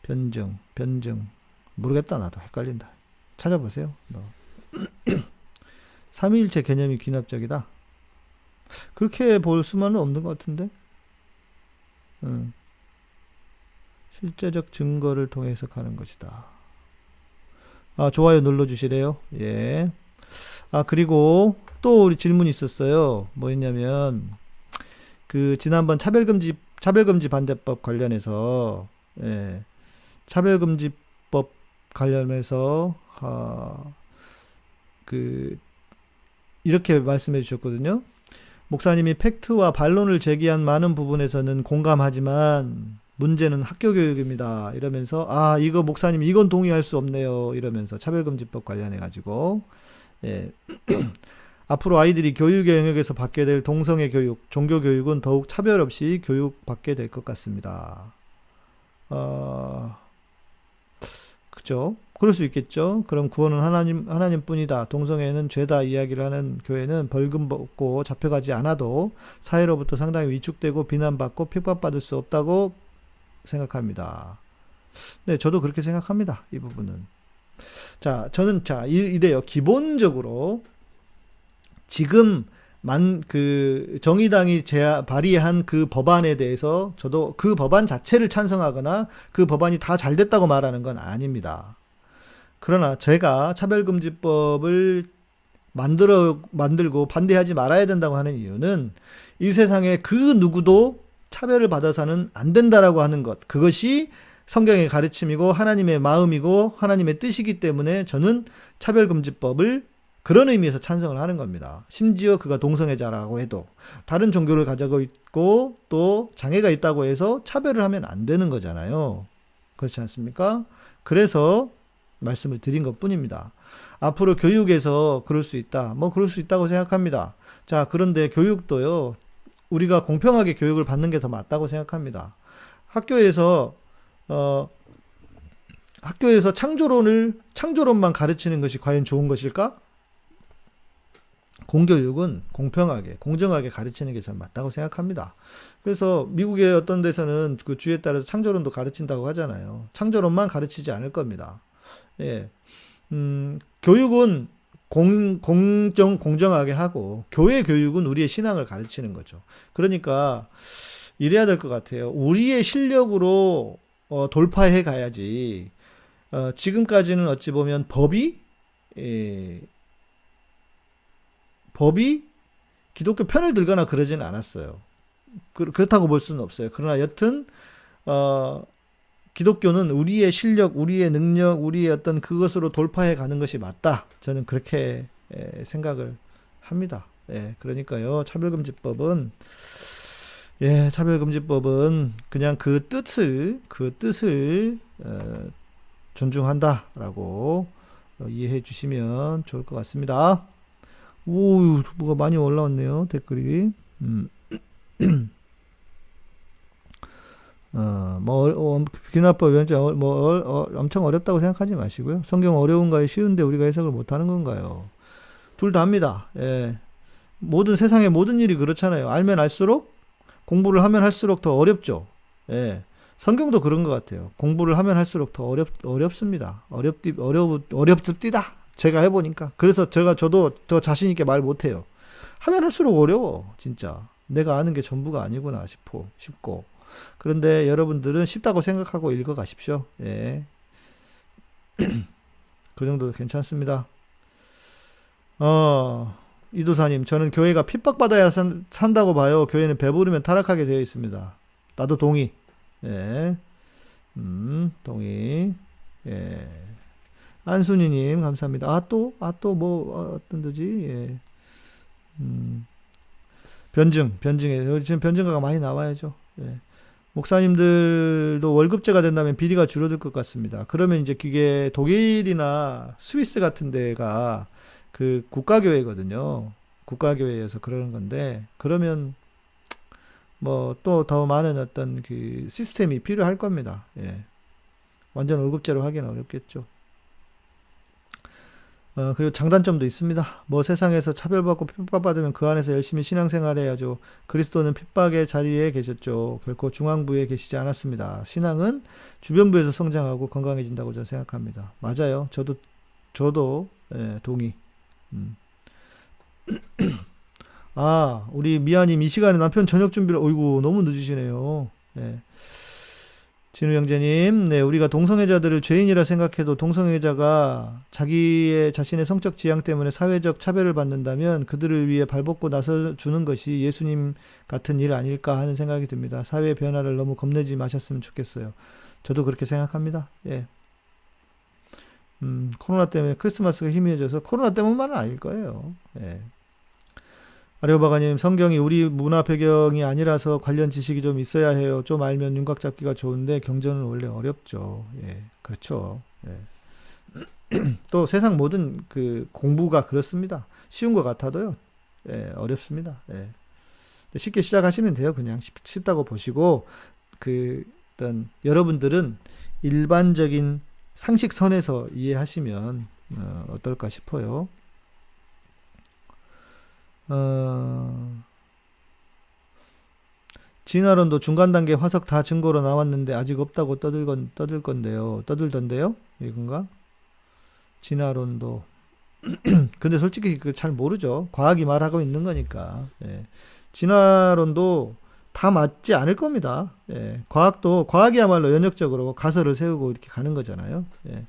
변증. 모르겠다, 나도. 헷갈린다. 찾아보세요. 삼위일체 개념이 귀납적이다. 그렇게 볼 수만은 없는 것 같은데. 실제적 증거를 통해 해석하는 것이다. 좋아요 눌러주시래요. 예. 그리고 또 우리 질문이 있었어요. 뭐였냐면, 지난번 차별금지 반대법 관련해서, 예. 차별금지법 관련해서, 이렇게 말씀해 주셨거든요. 목사님이 팩트와 반론을 제기한 많은 부분에서는 공감하지만 문제는 학교 교육입니다. 이러면서 이거 목사님 이건 동의할 수 없네요. 이러면서 차별금지법 관련해 가지고 예. 앞으로 아이들이 교육의 영역에서 받게 될 동성애 교육, 종교 교육은 더욱 차별 없이 교육받게 될 것 같습니다. 그죠? 그럴 수 있겠죠. 그럼 구원은 하나님뿐이다. 동성애는 죄다 이야기를 하는 교회는 벌금 받고 잡혀가지 않아도 사회로부터 상당히 위축되고 비난받고 핍박받을 수 없다고 생각합니다. 네, 저도 그렇게 생각합니다. 이 부분은. 저는 이래요. 기본적으로 지금 정의당이 발의한 그 법안에 대해서 저도 그 법안 자체를 찬성하거나 그 법안이 다 잘 됐다고 말하는 건 아닙니다. 그러나 제가 차별금지법을 만들고 반대하지 말아야 된다고 하는 이유는 이 세상에 그 누구도 차별을 받아서는 안 된다라고 하는 것. 그것이 성경의 가르침이고 하나님의 마음이고 하나님의 뜻이기 때문에 저는 차별금지법을 그런 의미에서 찬성을 하는 겁니다. 심지어 그가 동성애자라고 해도 다른 종교를 가지고 있고 또 장애가 있다고 해서 차별을 하면 안 되는 거잖아요. 그렇지 않습니까? 그래서 말씀을 드린 것 뿐입니다. 앞으로 교육에서 그럴 수 있다. 그럴 수 있다고 생각합니다. 그런데 교육도요, 우리가 공평하게 교육을 받는 게 더 맞다고 생각합니다. 학교에서 창조론만 가르치는 것이 과연 좋은 것일까? 공교육은 공평하게, 공정하게 가르치는 게 전 맞다고 생각합니다. 그래서 미국의 어떤 데서는 그 주에 따라서 창조론도 가르친다고 하잖아요. 창조론만 가르치지 않을 겁니다. 예. 교육은 공정하게 하고, 교회 교육은 우리의 신앙을 가르치는 거죠. 그러니까, 이래야 될 것 같아요. 우리의 실력으로 돌파해 가야지, 지금까지는 어찌 보면 법이 기독교 편을 들거나 그러지는 않았어요. 그렇다고 볼 수는 없어요. 그러나 여튼, 기독교는 우리의 실력, 우리의 능력, 우리의 어떤 그것으로 돌파해 가는 것이 맞다. 저는 그렇게 생각을 합니다. 그러니까요, 차별금지법은 그냥 그 뜻을 존중한다라고 이해해 주시면 좋을 것 같습니다. 오, 뭐가 많이 올라왔네요, 댓글이. 귀납법 엄청 어렵다고 생각하지 마시고요. 성경 어려운가요? 쉬운데 우리가 해석을 못하는 건가요? 둘 다입니다. 예. 세상의 모든 일이 그렇잖아요. 알면 알수록, 공부를 하면 할수록 더 어렵죠. 예. 성경도 그런 것 같아요. 공부를 하면 할수록 더 어렵습니다. 어렵습니다. 제가 해보니까. 그래서 저도 더 자신있게 말 못해요. 하면 할수록 어려워, 진짜. 내가 아는 게 전부가 아니구나 싶고. 그런데 여러분들은 쉽다고 생각하고 읽어 가십시오. 예. 그 정도 괜찮습니다. 이도사님, 저는 교회가 핍박받아야 산다고 봐요. 교회는 배부르면 타락하게 되어 있습니다. 나도 동의. 예. 동의. 예. 안순이님, 감사합니다. 어떤 데지? 예. 변증에. 지금 변증가가 많이 나와야죠. 예. 목사님들도 월급제가 된다면 비리가 줄어들 것 같습니다. 그러면 이제 그게 독일이나 스위스 같은 데가 그 국가교회거든요. 국가교회여서 그러는 건데, 그러면 뭐 또 더 많은 어떤 그 시스템이 필요할 겁니다. 예. 완전 월급제로 하기는 어렵겠죠. 그리고 장단점도 있습니다. 뭐 세상에서 차별받고 핍박받으면 그 안에서 열심히 신앙생활 해야죠. 그리스도는 핍박의 자리에 계셨죠. 결코 중앙부에 계시지 않았습니다. 신앙은 주변부에서 성장하고 건강해진다고 저는 생각합니다. 맞아요. 저도 예, 동의. 음. 우리 미아님 이 시간에 남편 저녁 준비를, 어이구, 너무 늦으시네요. 예. 진우 형제님, 네, 우리가 동성애자들을 죄인이라 생각해도 동성애자가 자신의 성적 지향 때문에 사회적 차별을 받는다면 그들을 위해 발벗고 나서주는 것이 예수님 같은 일 아닐까 하는 생각이 듭니다. 사회 변화를 너무 겁내지 마셨으면 좋겠어요. 저도 그렇게 생각합니다. 예. 코로나 때문에 크리스마스가 희미해져서 코로나 때문만은 아닐 거예요. 예. 아레오바가님, 성경이 우리 문화 배경이 아니라서 관련 지식이 좀 있어야 해요. 좀 알면 윤곽 잡기가 좋은데 경전은 원래 어렵죠. 예, 그렇죠. 예. 또 세상 모든 그 공부가 그렇습니다. 쉬운 것 같아도요. 예, 어렵습니다. 예. 쉽게 시작하시면 돼요. 그냥 쉽다고 보시고, 일단 여러분들은 일반적인 상식선에서 이해하시면 어떨까 싶어요. 진화론도 중간 단계 화석 다 증거로 나왔는데 아직 없다고 떠들던데요. 이건가? 진화론도. 근데 솔직히 잘 모르죠. 과학이 말하고 있는 거니까. 예. 진화론도 다 맞지 않을 겁니다. 예. 과학이야말로 연역적으로 가설을 세우고 이렇게 가는 거잖아요. 예.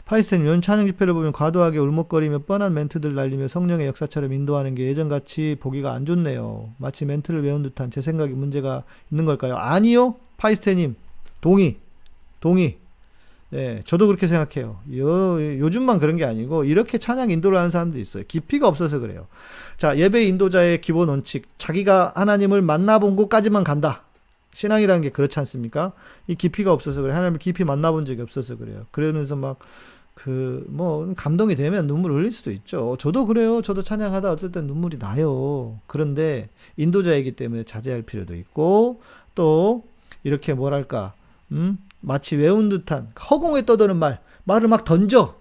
파이스텐 연 찬양 집회를 보면 과도하게 울먹거리며 뻔한 멘트들 날리며 성령의 역사처럼 인도하는 게 예전같이 보기가 안 좋네요. 마치 멘트를 외운 듯한 제 생각이 문제가 있는 걸까요? 아니요. 파이스텐님, 동의. 예, 저도 그렇게 생각해요. 요즘만 그런 게 아니고 이렇게 찬양 인도를 하는 사람도 있어요. 깊이가 없어서 그래요. 자, 예배 인도자의 기본 원칙, 자기가 하나님을 만나본 곳까지만 간다. 신앙이라는 게 그렇지 않습니까? 이 깊이가 없어서 그래. 하나님을 깊이 만나본 적이 없어서 그래요. 그러면서 감동이 되면 눈물 흘릴 수도 있죠. 저도 그래요. 저도 찬양하다 어떨 땐 눈물이 나요. 그런데 인도자이기 때문에 자제할 필요도 있고, 또 이렇게 마치 외운 듯한 허공에 떠도는 말을 막 던져.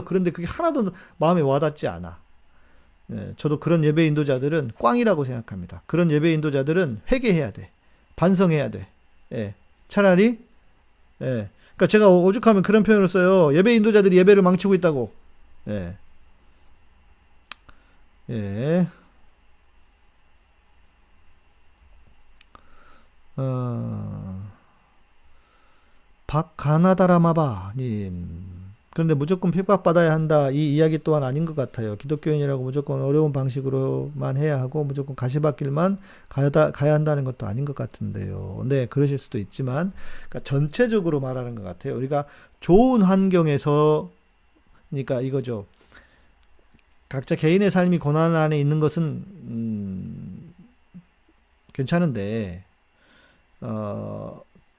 그런데 그게 하나도 마음에 와닿지 않아. 예, 저도 그런 예배 인도자들은 꽝이라고 생각합니다. 그런 예배 인도자들은 회개해야 돼. 반성해야 돼. 예. 차라리, 예. 그러니까 제가 오죽하면 그런 표현을 써요. 예배 인도자들이 예배를 망치고 있다고. 예. 예. 박가나다라마바님. 그런데 무조건 핍박받아야 한다. 이 이야기 또한 아닌 것 같아요. 기독교인이라고 무조건 어려운 방식으로만 해야 하고 무조건 가시밭길만 가야 한다는 것도 아닌 것 같은데요. 네, 그러실 수도 있지만 그러니까 전체적으로 말하는 것 같아요. 우리가 좋은 환경에서, 그러니까 이거죠. 각자 개인의 삶이 고난 안에 있는 것은 괜찮은데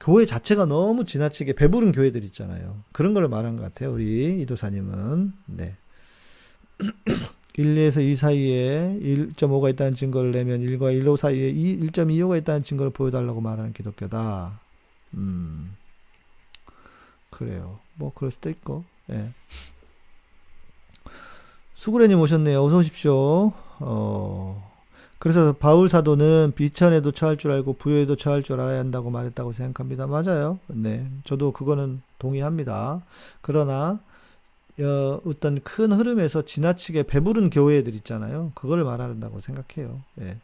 교회 자체가 너무 지나치게 배부른 교회들 있잖아요. 그런 걸 말한 것 같아요. 우리 이도사님은. 네. 1, 2에서 2 사이에 1.5가 있다는 증거를 내면 1과 1, 5 사이에 1.25가 있다는 증거를 보여달라고 말하는 기독교다. 그래요. 뭐 그럴 수도 있고. 예. 수구레님 오셨네요. 어서 오십시오. 그래서 바울 사도는 비천에도 처할 줄 알고 부여에도 처할 줄 알아야 한다고 말했다고 생각합니다. 맞아요. 네, 저도 그거는 동의합니다. 그러나 어떤 큰 흐름에서 지나치게 배부른 교회들 있잖아요. 그걸 말한다고 생각해요. 예.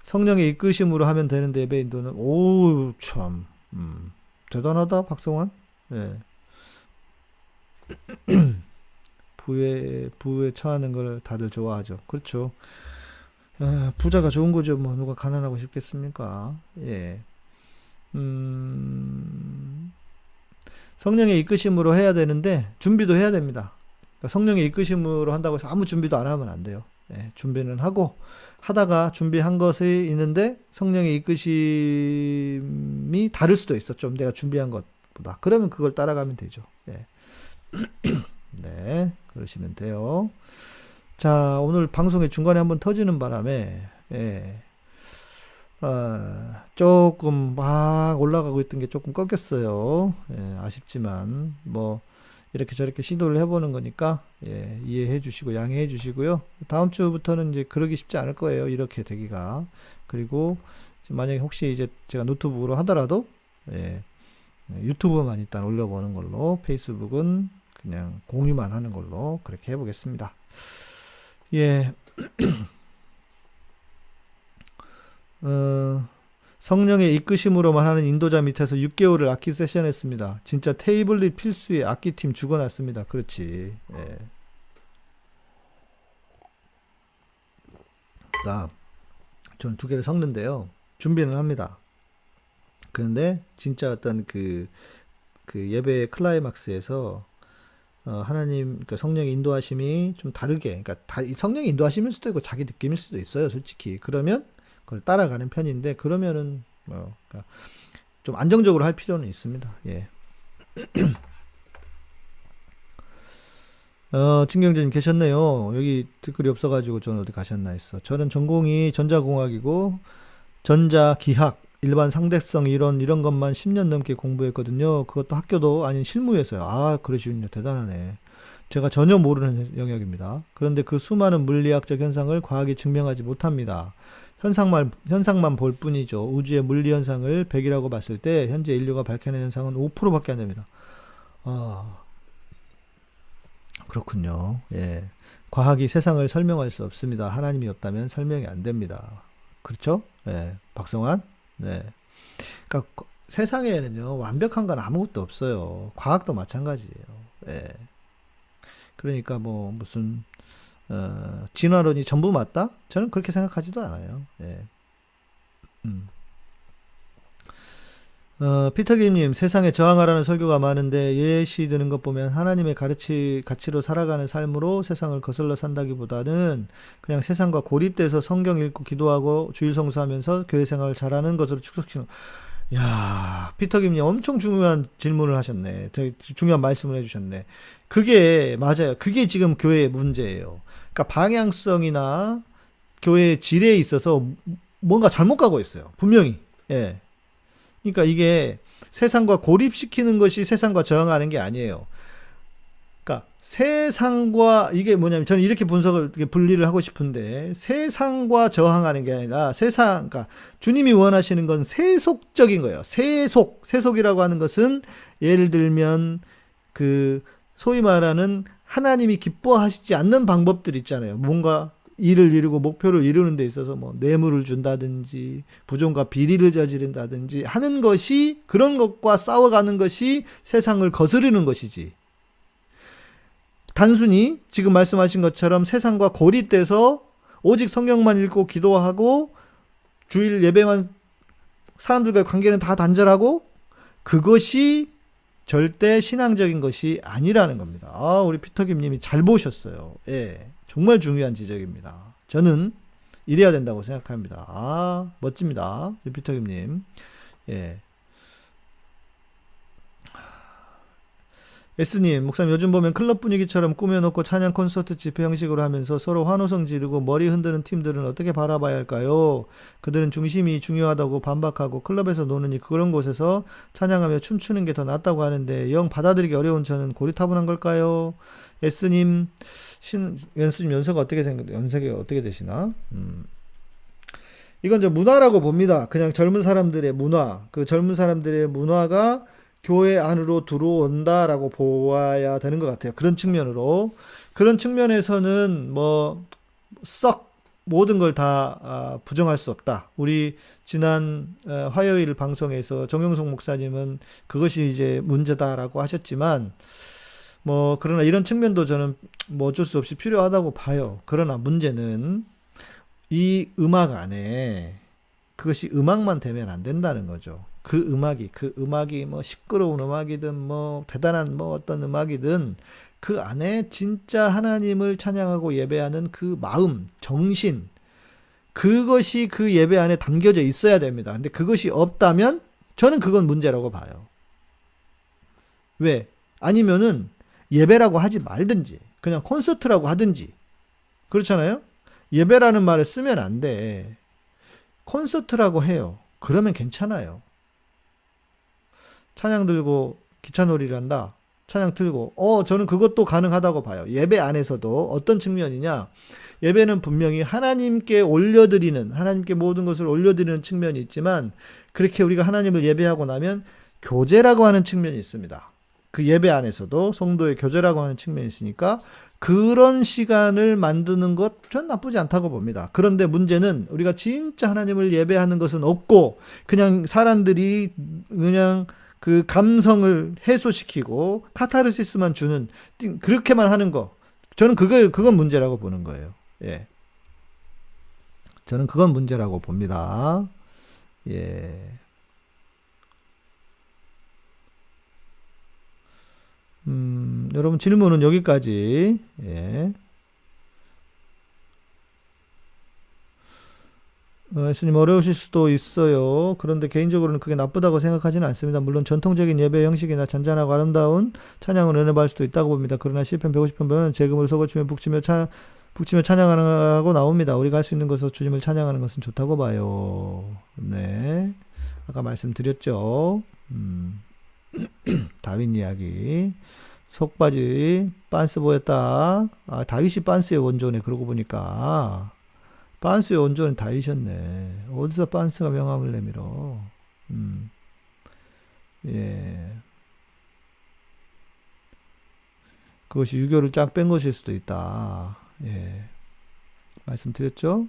성령의 이끄심으로 하면 되는데 예배 인도는 오 참 대단하다 박성환. 예. 부에 처하는 걸 다들 좋아하죠. 그렇죠. 아, 부자가 좋은 거죠. 뭐 누가 가난하고 싶겠습니까? 예. 성령의 이끄심으로 해야 되는데 준비도 해야 됩니다. 그러니까 성령의 이끄심으로 한다고 해서 아무 준비도 안 하면 안 돼요. 예, 준비는 하고 하다가 준비한 것이 있는데 성령의 이끄심이 다를 수도 있어. 좀 내가 준비한 것보다. 그러면 그걸 따라가면 되죠. 예. 네, 그러시면 돼요. 자, 오늘 방송의 중간에 한번 터지는 바람에 예. 조금 막 올라가고 있던 게 조금 꺾였어요. 예, 아쉽지만 뭐 이렇게 저렇게 시도를 해보는 거니까 예, 이해해 주시고 양해해 주시고요. 다음 주부터는 이제 그러기 쉽지 않을 거예요. 이렇게 되기가. 그리고 만약에 혹시 이제 제가 노트북으로 하더라도 예, 유튜브만 일단 올려보는 걸로, 페이스북은 그냥 공유만 하는 걸로 그렇게 해보겠습니다. 예. 성령의 이끄심으로만 하는 인도자 밑에서 6개월을 악기 세션 했습니다. 진짜 테이블릿 필수의 악기팀 죽어놨습니다. 그렇지. 예. 저는 2개를 섞는데요. 준비는 합니다. 그런데 진짜 어떤 그 예배의 클라이막스에서 하나님, 그러니까 성령의 인도하심이 좀 다르게, 그러니까 성령의 인도하심일 수도 있고 자기 느낌일 수도 있어요, 솔직히. 그러면 그걸 따라가는 편인데, 그러면은 그러니까 좀 안정적으로 할 필요는 있습니다. 예. 진경재님 계셨네요. 여기 댓글이 없어가지고 저는 어디 가셨나 했어. 저는 전공이 전자공학이고 전자기학, 일반 상대성 이런 것만 10년 넘게 공부했거든요. 그것도 학교도 아닌 실무에서요. 아, 그러시군요. 대단하네. 제가 전혀 모르는 영역입니다. 그런데 그 수많은 물리학적 현상을 과학이 증명하지 못합니다. 현상만 볼 뿐이죠. 우주의 물리 현상을 100이라고 봤을 때 현재 인류가 밝혀낸 현상은 5%밖에 안 됩니다. 그렇군요. 예. 과학이 세상을 설명할 수 없습니다. 하나님이 없다면 설명이 안 됩니다. 그렇죠? 예. 박성환? 네. 그러니까 세상에는요, 완벽한 건 아무것도 없어요. 과학도 마찬가지예요. 예. 그러니까 뭐 무슨 진화론이 전부 맞다? 저는 그렇게 생각하지도 않아요. 예. 피터김님, 세상에 저항하라는 설교가 많은데 예시 드는 것 보면 하나님의 가치로 살아가는 삶으로 세상을 거슬러 산다기보다는 그냥 세상과 고립돼서 성경 읽고 기도하고 주일 성수하면서 교회 생활을 잘하는 것으로 축소시키는. 야, 피터김님 엄청 중요한 질문을 하셨네. 되게 중요한 말씀을 해주셨네. 그게 맞아요. 그게 지금 교회의 문제예요. 그러니까 방향성이나 교회의 질에 있어서 뭔가 잘못 가고 있어요. 분명히. 예. 그러니까 이게 세상과 고립시키는 것이 세상과 저항하는 게 아니에요. 그러니까 세상과, 이게 뭐냐면 저는 이렇게 분리를 하고 싶은데, 세상과 저항하는 게 아니라 그러니까 주님이 원하시는 건 세속적인 거예요. 세속이라고 하는 것은 예를 들면 소위 말하는 하나님이 기뻐하시지 않는 방법들 있잖아요. 뭔가 일을 이루고 목표를 이루는 데 있어서 뭐 뇌물을 준다든지 부정과 비리를 저지른다든지 하는 것이, 그런 것과 싸워가는 것이 세상을 거스르는 것이지, 단순히 지금 말씀하신 것처럼 세상과 고립돼서 오직 성경만 읽고 기도하고 주일 예배만, 사람들과의 관계는 다 단절하고, 그것이 절대 신앙적인 것이 아니라는 겁니다. 우리 피터김님이 잘 보셨어요. 예. 정말 중요한 지적입니다. 저는 이래야 된다고 생각합니다. 멋집니다. 피터김님. 예. S님, 목사님, 요즘 보면 클럽 분위기처럼 꾸며놓고 찬양 콘서트 집회 형식으로 하면서 서로 환호성 지르고 머리 흔드는 팀들은 어떻게 바라봐야 할까요? 그들은 중심이 중요하다고 반박하고 클럽에서 노느니 그런 곳에서 찬양하며 춤추는 게 더 낫다고 하는데 영 받아들이기 어려운 저는 고리타분한 걸까요? S님, 연수님 연세가 어떻게 되시나? 이건 저 문화라고 봅니다. 그냥 젊은 사람들의 문화. 그 젊은 사람들의 문화가 교회 안으로 들어온다라고 보아야 되는 것 같아요. 그런 측면에서는 모든 걸 다 부정할 수 없다. 우리 지난 화요일 방송에서 정용석 목사님은 그것이 이제 문제다라고 하셨지만 뭐 그러나 이런 측면도 저는 뭐 어쩔 수 없이 필요하다고 봐요. 그러나 문제는 이 음악 안에 그것이 음악만 되면 안 된다는 거죠. 그 음악이 뭐 시끄러운 음악이든 뭐 대단한 뭐 어떤 음악이든 그 안에 진짜 하나님을 찬양하고 예배하는 그 마음, 정신, 그것이 그 예배 안에 담겨져 있어야 됩니다. 근데 그것이 없다면 저는 그건 문제라고 봐요. 왜? 아니면은 예배라고 하지 말든지 그냥 콘서트라고 하든지 그렇잖아요? 예배라는 말을 쓰면 안 돼. 콘서트라고 해요. 그러면 괜찮아요. 찬양 들고 기차놀이를 한다. 찬양 틀고 저는 그것도 가능하다고 봐요. 예배 안에서도 어떤 측면이냐, 예배는 분명히 하나님께 올려드리는, 하나님께 모든 것을 올려드리는 측면이 있지만 그렇게 우리가 하나님을 예배하고 나면 교제라고 하는 측면이 있습니다. 그 예배 안에서도 성도의 교제라고 하는 측면이 있으니까 그런 시간을 만드는 것 전 나쁘지 않다고 봅니다. 그런데 문제는 우리가 진짜 하나님을 예배하는 것은 없고 그냥 사람들이 그냥 그 감성을 해소시키고 카타르시스만 주는 그렇게만 하는 거, 저는 그건 문제라고 보는 거예요. 예. 저는 그건 문제라고 봅니다. 예. 여러분 질문은 여기까지. 예. 예수님 어려우실 수도 있어요. 그런데 개인적으로는 그게 나쁘다고 생각하지는 않습니다. 물론 전통적인 예배 형식이나 잔잔하고 아름다운 찬양을 은혜 받을 수도 있다고 봅니다. 그러나 시편 150편 보면 재금을 속어치며 북치며 찬양하고 나옵니다. 우리가 할 수 있는 것은 주님을 찬양하는 것은 좋다고 봐요. 네. 아까 말씀드렸죠. 다윗 이야기. 속바지 빤스 보였다. 다윗이 빤스의 원조네. 그러고 보니까 빤스의 원조는 다윗이었네. 어디서 빤스가 명함을 내밀어. 예. 그것이 유교를 쫙 뺀 것일 수도 있다. 예. 말씀드렸죠?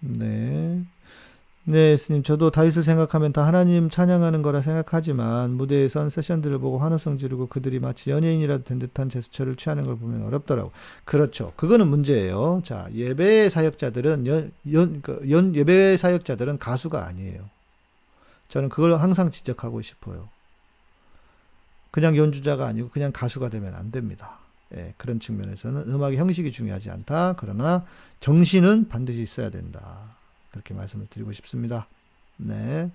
네. 네, 예수님, 저도 다윗을 생각하면 다 하나님 찬양하는 거라 생각하지만 무대에선 세션들을 보고 환호성 지르고 그들이 마치 연예인이라도 된 듯한 제스처를 취하는 걸 보면 어렵더라고. 그렇죠. 그거는 문제예요. 자, 예배 사역자들은 예배 사역자들은 가수가 아니에요. 저는 그걸 항상 지적하고 싶어요. 그냥 연주자가 아니고 그냥 가수가 되면 안 됩니다. 예, 그런 측면에서는 음악의 형식이 중요하지 않다. 그러나 정신은 반드시 있어야 된다. 그렇게 말씀을 드리고 싶습니다. 네.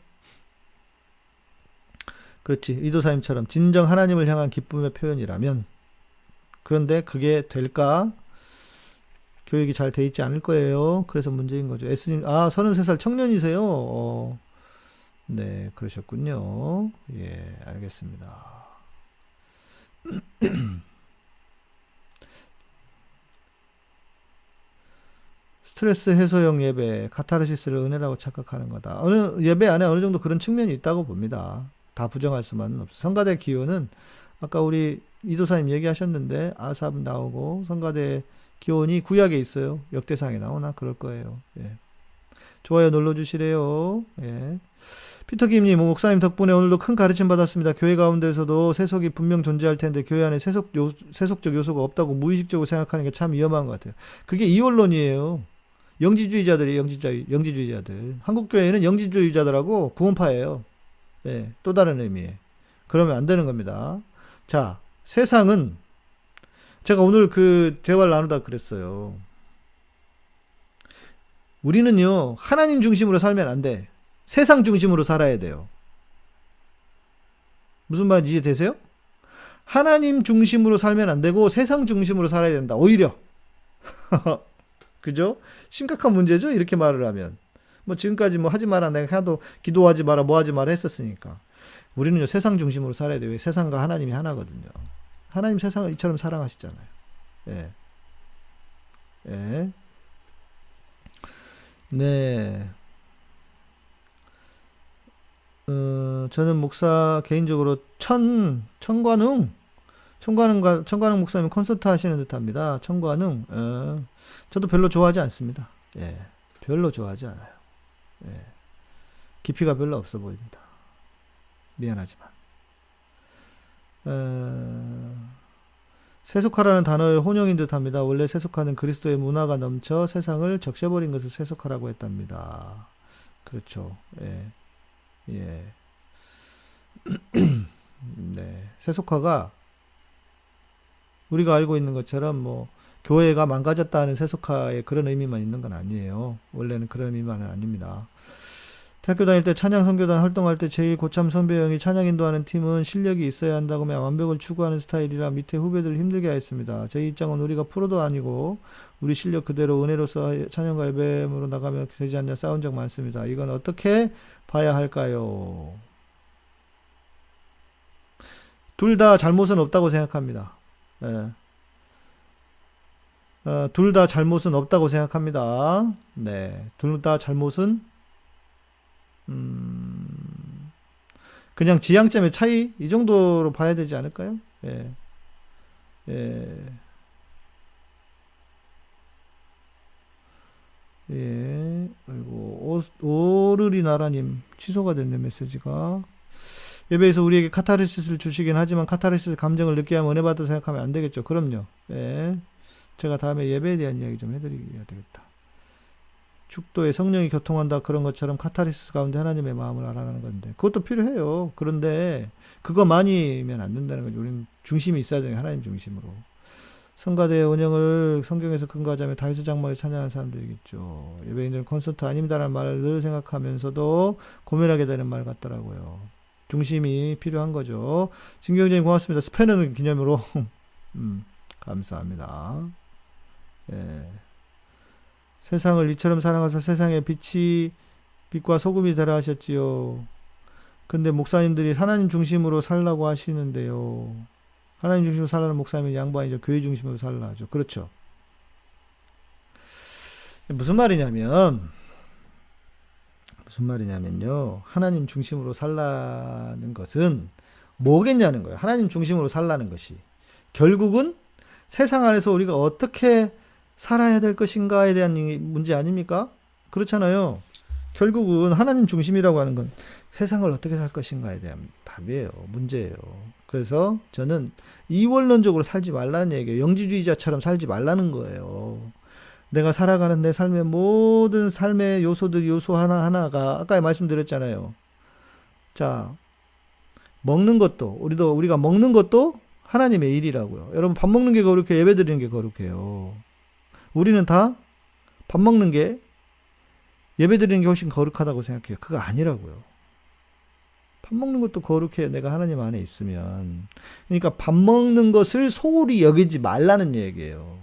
그렇지. 이도사님처럼 진정 하나님을 향한 기쁨의 표현이라면, 그런데 그게 될까? 교육이 잘 돼 있지 않을 거예요. 그래서 문제인 거죠. 예수님, 33살 청년이세요? 네, 그러셨군요. 예, 알겠습니다. 스트레스 해소용 예배, 카타르시스를 은혜라고 착각하는 거다. 예배 안에 어느 정도 그런 측면이 있다고 봅니다. 다 부정할 수만은 없어요. 성가대 기호는 아까 우리 이도사님 얘기하셨는데 아삽 나오고 성가대 기원이 구약에 있어요. 역대상에 나오나 그럴 거예요. 예. 좋아요 눌러주시래요. 예. 피터김님, 목사님 덕분에 오늘도 큰 가르침 받았습니다. 교회 가운데서도 세속이 분명 존재할 텐데 교회 안에 세속적 요소가 없다고 무의식적으로 생각하는 게 참 위험한 것 같아요. 그게 이원론이에요. 영지주의자들이 영지주의자들. 한국교회는 영지주의자들하고 구원파예요. 예, 또 다른 의미에. 그러면 안 되는 겁니다. 자, 세상은 제가 오늘 그 대화를 나누다 그랬어요. 우리는요, 하나님 중심으로 살면 안 돼. 세상 중심으로 살아야 돼요. 무슨 말인지 이해되세요? 하나님 중심으로 살면 안 되고 세상 중심으로 살아야 된다. 오히려. 그죠? 심각한 문제죠? 이렇게 말을 하면. 뭐 지금까지 뭐 하지 마라, 내가 하도 기도하지 마라, 뭐 하지 마라 했었으니까. 우리는요, 세상 중심으로 살아야 돼요. 세상과 하나님이 하나거든요. 하나님 세상을 이처럼 사랑하시잖아요. 예. 예. 네. 저는 목사 개인적으로 천관웅 청관웅 목사님 콘서트 하시는 듯합니다. 청관웅, 저도 별로 좋아하지 않습니다. 예, 별로 좋아하지 않아요. 예, 깊이가 별로 없어 보입니다. 미안하지만. 세속화라는 단어의 혼용인 듯합니다. 원래 세속화는 그리스도의 문화가 넘쳐 세상을 적셔버린 것을 세속화라고 했답니다. 그렇죠. 예, 예. 네, 세속화가 우리가 알고 있는 것처럼 뭐 교회가 망가졌다는 세속화의 그런 의미만 있는 건 아니에요. 원래는 그런 의미만은 아닙니다. 대학교 다닐 때 찬양 선교단 활동할 때 제일 고참 선배 형이 찬양 인도하는 팀은 실력이 있어야 한다고 하며 완벽을 추구하는 스타일이라 밑에 후배들을 힘들게 하였습니다. 제 입장은 우리가 프로도 아니고 우리 실력 그대로 은혜로서 찬양과 예배로 나가면 되지 않냐 싸운 적 많습니다. 이건 어떻게 봐야 할까요? 둘 다 잘못은 없다고 생각합니다. 예. 둘 다 잘못은 없다고 생각합니다. 네, 둘 다 잘못은 그냥 지향점의 차이 이 정도로 봐야 되지 않을까요? 예, 예, 예. 아이고 오르리 나라님 취소가 됐네 메시지가. 예배에서 우리에게 카타르시스를 주시긴 하지만 카타르시스 감정을 느끼게 하면 은혜 받다 생각하면 안 되겠죠. 그럼요. 예. 제가 다음에 예배에 대한 이야기 좀 해드려야 되겠다. 축도에 성령이 교통한다 그런 것처럼 카타르시스 가운데 하나님의 마음을 알아가는 건데 그것도 필요해요. 그런데 그거만이면 안 된다는 거죠. 우리는 중심이 있어야 되는 하나님 중심으로. 성가대의 운영을 성경에서 근거하자면 다윗의 장막에 찬양하는 사람들이겠죠. 예배인들은 콘서트 아닙니다라는 말을 늘 생각하면서도 고민하게 되는 말 같더라고요. 중심이 필요한 거죠. 진경장님 고맙습니다. 스패너는 기념으로 감사합니다. 예. 세상을 이처럼 사랑하사 세상의 빛과 소금이 되라 하셨지요. 근데 목사님들이 하나님 중심으로 살라고 하시는데요. 하나님 중심으로 살라는 목사님은 양반이죠. 교회 중심으로 살라 하죠. 그렇죠. 무슨 말이냐면요. 하나님 중심으로 살라는 것은 뭐겠냐는 거예요. 하나님 중심으로 살라는 것이. 결국은 세상 안에서 우리가 어떻게 살아야 될 것인가에 대한 문제 아닙니까? 그렇잖아요. 결국은 하나님 중심이라고 하는 건 세상을 어떻게 살 것인가에 대한 답이에요. 문제예요. 그래서 저는 이원론적으로 살지 말라는 얘기예요. 영지주의자처럼 살지 말라는 거예요. 내가 살아가는 내 삶의 모든 삶의 요소 하나하나가 아까 말씀드렸잖아요. 자, 먹는 것도 우리가 먹는 것도 하나님의 일이라고요. 여러분 밥 먹는 게 거룩해, 예배 드리는 게 거룩해요. 우리는 다 밥 먹는 게 예배 드리는 게 훨씬 거룩하다고 생각해요. 그거 아니라고요. 밥 먹는 것도 거룩해요. 내가 하나님 안에 있으면. 그러니까 밥 먹는 것을 소홀히 여기지 말라는 얘기예요.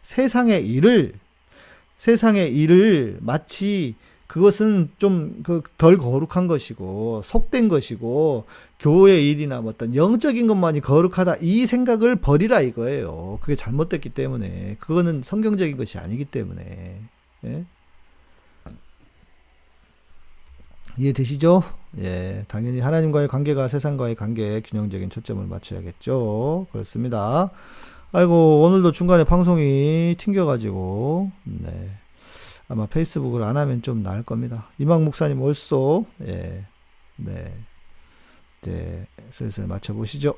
세상의 일을 마치 그것은 좀 덜 거룩한 것이고 속된 것이고 교회 일이나 뭐 어떤 영적인 것만이 거룩하다 이 생각을 버리라 이거예요. 그게 잘못됐기 때문에 그거는 성경적인 것이 아니기 때문에. 예? 이해되시죠? 예, 당연히 하나님과의 관계가 세상과의 관계에 균형적인 초점을 맞춰야겠죠. 그렇습니다. 아이고 오늘도 중간에 방송이 튕겨가지고 네. 아마 페이스북을 안 하면 좀 나을 겁니다. 이막 목사님 올소. 예. 네. 이제 슬슬 맞춰보시죠.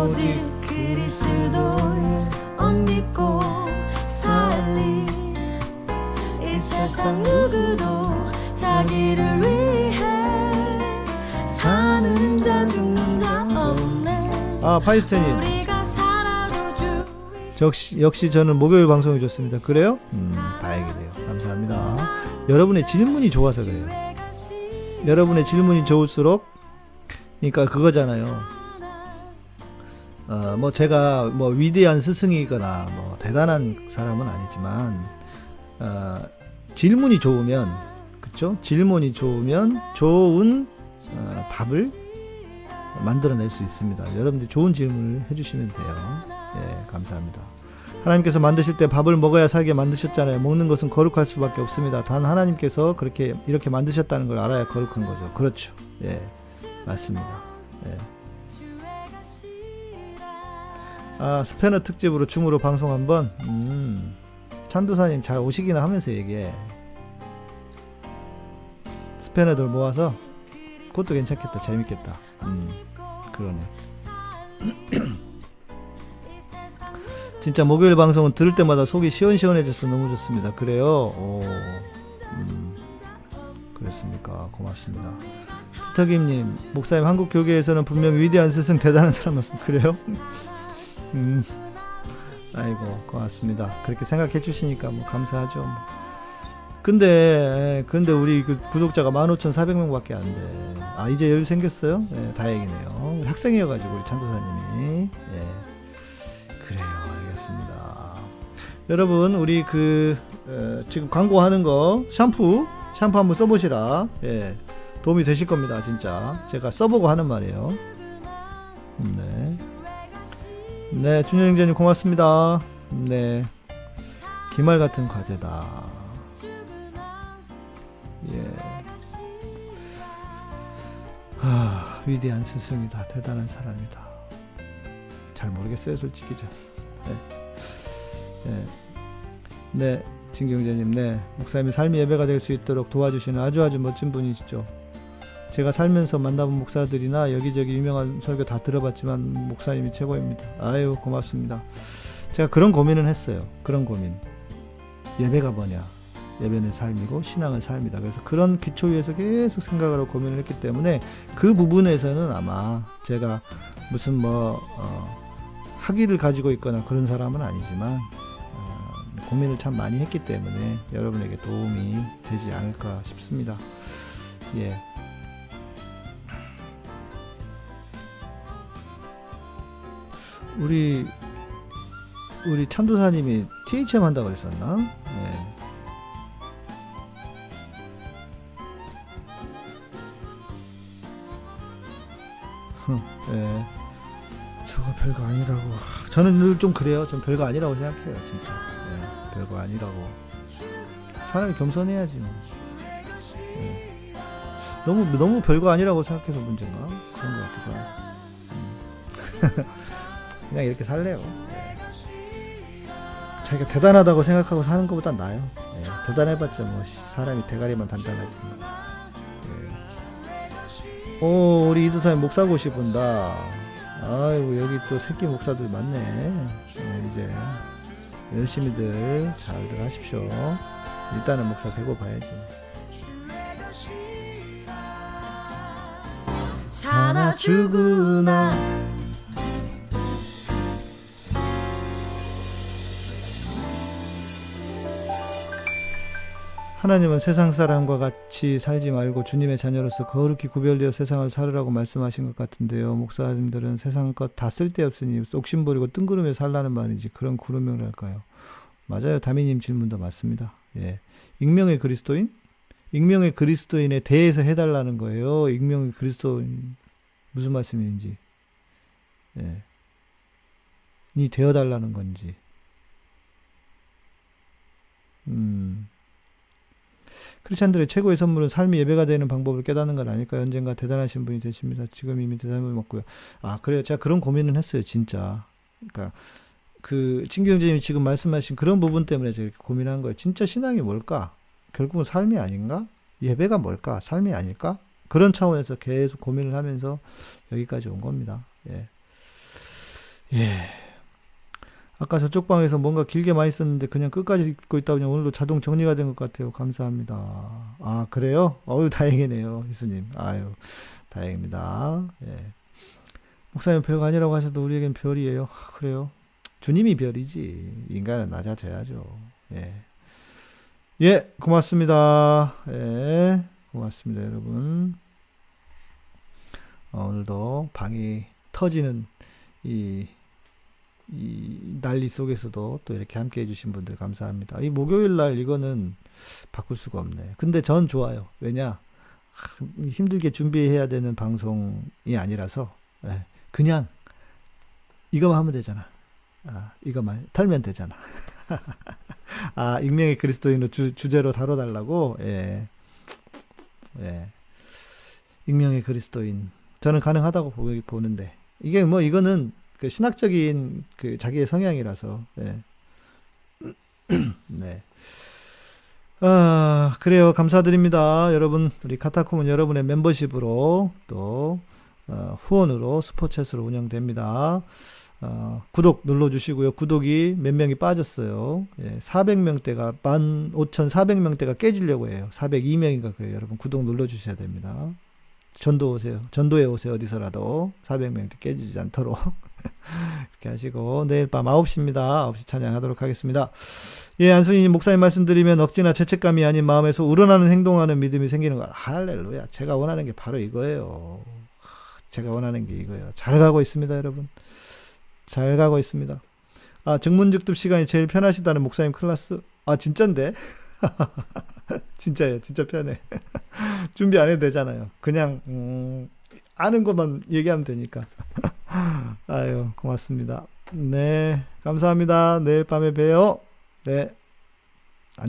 오직 그리스도의 옷 입고 살리 이 세상 누구도 자기를 위해 사는 자 죽는 자 없네. 아 파이스테님 우리가 살아도 역시 저는 목요일 방송이 좋습니다. 그래요? 다행이네요. 감사합니다. 여러분의 질문이 좋아서 그래요. 여러분의 질문이 좋을수록 그러니까 그거잖아요. 뭐 제가 뭐 위대한 스승이거나 뭐 대단한 사람은 아니지만 질문이 좋으면 그쵸? 질문이 좋으면 좋은 답을 만들어낼 수 있습니다. 여러분들이 좋은 질문을 해주시면 돼요. 예, 감사합니다. 하나님께서 만드실 때 밥을 먹어야 살게 만드셨잖아요. 먹는 것은 거룩할 수밖에 없습니다. 단 하나님께서 이렇게 만드셨다는 걸 알아야 거룩한 거죠. 그렇죠. 예, 맞습니다. 예. 아, 스패너 특집으로 줌으로 방송 한번. 찬도사님 잘 오시기나 하면서 얘기해. 스패너들 모아서 그것도 괜찮겠다. 재밌겠다. 그러네. 진짜 목요일 방송은 들을 때마다 속이 시원시원해져서 너무 좋습니다. 그래요? 오, 그렇습니까? 고맙습니다. 피터김님, 목사님 한국 교계에서는 분명 위대한 스승 대단한 사람 맞습니다. 그래요? 아이고 고맙습니다. 그렇게 생각해 주시니까 뭐 감사하죠. 뭐. 근데 우리 그 구독자가 15,400명 밖에 안 돼. 아, 이제 여유 생겼어요? 예, 다행이네요. 학생이어가지고 우리 찬도사님이. 예, 그래요. 알겠습니다. 여러분, 우리 지금 광고하는 거 샴푸 한번 써보시라. 예, 도움이 되실 겁니다. 진짜 제가 써보고 하는 말이에요. 네, 준영장님 고맙습니다. 네, 기말 같은 과제다. 예, 위대한 스승이다. 대단한 사람이다. 잘 모르겠어요, 솔직히. 네, 진경재님, 네, 목사님이 삶의 예배가 될 수 있도록 도와주시는 아주 멋진 분이시죠. 제가 살면서 만나본 목사들이나 여기저기 유명한 설교 다 들어봤지만 목사님이 최고입니다. 아유, 고맙습니다. 제가 그런 고민은 했어요. 그런 고민. 예배가 뭐냐? 예배는 삶이고 신앙은 삶이다. 그래서 그런 기초 위에서 계속 생각을 하고 고민을 했기 때문에 그 부분에서는 아마 제가 무슨 학위를 가지고 있거나 그런 사람은 아니지만 고민을 참 많이 했기 때문에 여러분에게 도움이 되지 않을까 싶습니다. 예. 우리 찬도사님이 THM 한다고 그랬었나? 예. 예. 저거 별거 아니라고. 저는 늘 좀 그래요. 전 별거 아니라고 생각해요, 진짜. 예. 별거 아니라고. 사람이 겸손해야지. 예. 너무 별거 아니라고 생각해서 문제인가? 그런 것 같기도 하고. 그냥 이렇게 살래요. 예. 자기가 대단하다고 생각하고 사는 것보다 나아요. 예. 대단해봤자 뭐 사람이 대가리만 단단하지. 예. 오, 우리 이도사님 목사고시 본다. 아이고, 여기 또 새끼 목사들 많네. 예, 이제 열심히들 잘들 하십시오. 일단은 목사 되고 봐야지. 사나 죽으나 하나님은 세상 사람과 같이 살지 말고 주님의 자녀로서 거룩히 구별되어 세상을 살으라고 말씀하신 것 같은데요. 목사님들은 세상 것 다 쓸데없으니 옥신버리고 뜬구름에 살라는 말이지 그런 구름명을 할까요? 맞아요. 다미님 질문도 맞습니다. 예. 익명의 그리스도인? 익명의 그리스도인에 대해서 해달라는 거예요. 익명의 그리스도인 무슨 말씀인지, 예, 이 되어달라는 건지. 크리스찬들의 최고의 선물은 삶이 예배가 되는 방법을 깨닫는 건 아닐까요? 언젠가 대단하신 분이 되십니다. 지금 이미 대단함을 먹고요. 아, 그래요. 제가 그런 고민은 했어요, 진짜. 그러니까 진경재님이 지금 말씀하신 그런 부분 때문에 제가 이렇게 고민한 거예요. 진짜 신앙이 뭘까? 결국은 삶이 아닌가? 예배가 뭘까? 삶이 아닐까? 그런 차원에서 계속 고민을 하면서 여기까지 온 겁니다. 예. 예. 아까 저쪽 방에서 뭔가 길게 많이 썼는데 그냥 끝까지 읽고 있다 보니 오늘도 자동 정리가 된 것 같아요. 감사합니다. 아, 그래요? 어유, 다행이네요, 희수님. 아유, 다행입니다. 예. 목사님 별거 아니라고 하셔도 우리에겐 별이에요. 그래요? 주님이 별이지. 인간은 낮아져야죠. 예. 예, 고맙습니다. 예, 고맙습니다, 여러분. 오늘도 방이 터지는 이 난리 속에서도 또 이렇게 함께 해주신 분들 감사합니다. 이 목요일날 이거는 바꿀 수가 없네. 근데 전 좋아요. 왜냐? 힘들게 준비해야 되는 방송이 아니라서 예. 그냥 이거만 하면 되잖아. 이거만 털면 되잖아. 익명의 그리스도인으로 주제로 다뤄달라고. 예. 예. 익명의 그리스도인. 저는 가능하다고 보는데 이게 뭐 이거는 그 신학적인 그 자기의 성향이라서. 예. 네. 그래요. 감사드립니다. 여러분, 우리 카타콤은 여러분의 멤버십으로 또 후원으로 슈퍼챗으로 운영됩니다. 구독 눌러주시고요. 구독이 몇 명이 빠졌어요. 예, 400명대가 15,400명대가 깨지려고 해요. 402명인가 그래요. 여러분 구독 눌러주셔야 됩니다. 전도 오세요. 전도에 오세요. 어디서라도 400명대 깨지지 않도록 이렇게 하시고 내일 밤 9시입니다. 9시 찬양하도록 하겠습니다. 예, 안순이님 목사님 말씀드리면 억지나 죄책감이 아닌 마음에서 우러나는 행동하는 믿음이 생기는 거. 할렐루야. 제가 원하는 게 바로 이거예요. 제가 원하는 게 이거예요. 잘 가고 있습니다, 여러분. 잘 가고 있습니다. 증문즉답 시간이 제일 편하시다는 목사님 클래스. 진짠데? 진짜예요. 진짜 편해. 준비 안 해도 되잖아요. 그냥 아는 것만 얘기하면 되니까. 아유, 고맙습니다. 네, 감사합니다. 내일 밤에 봬요. 네.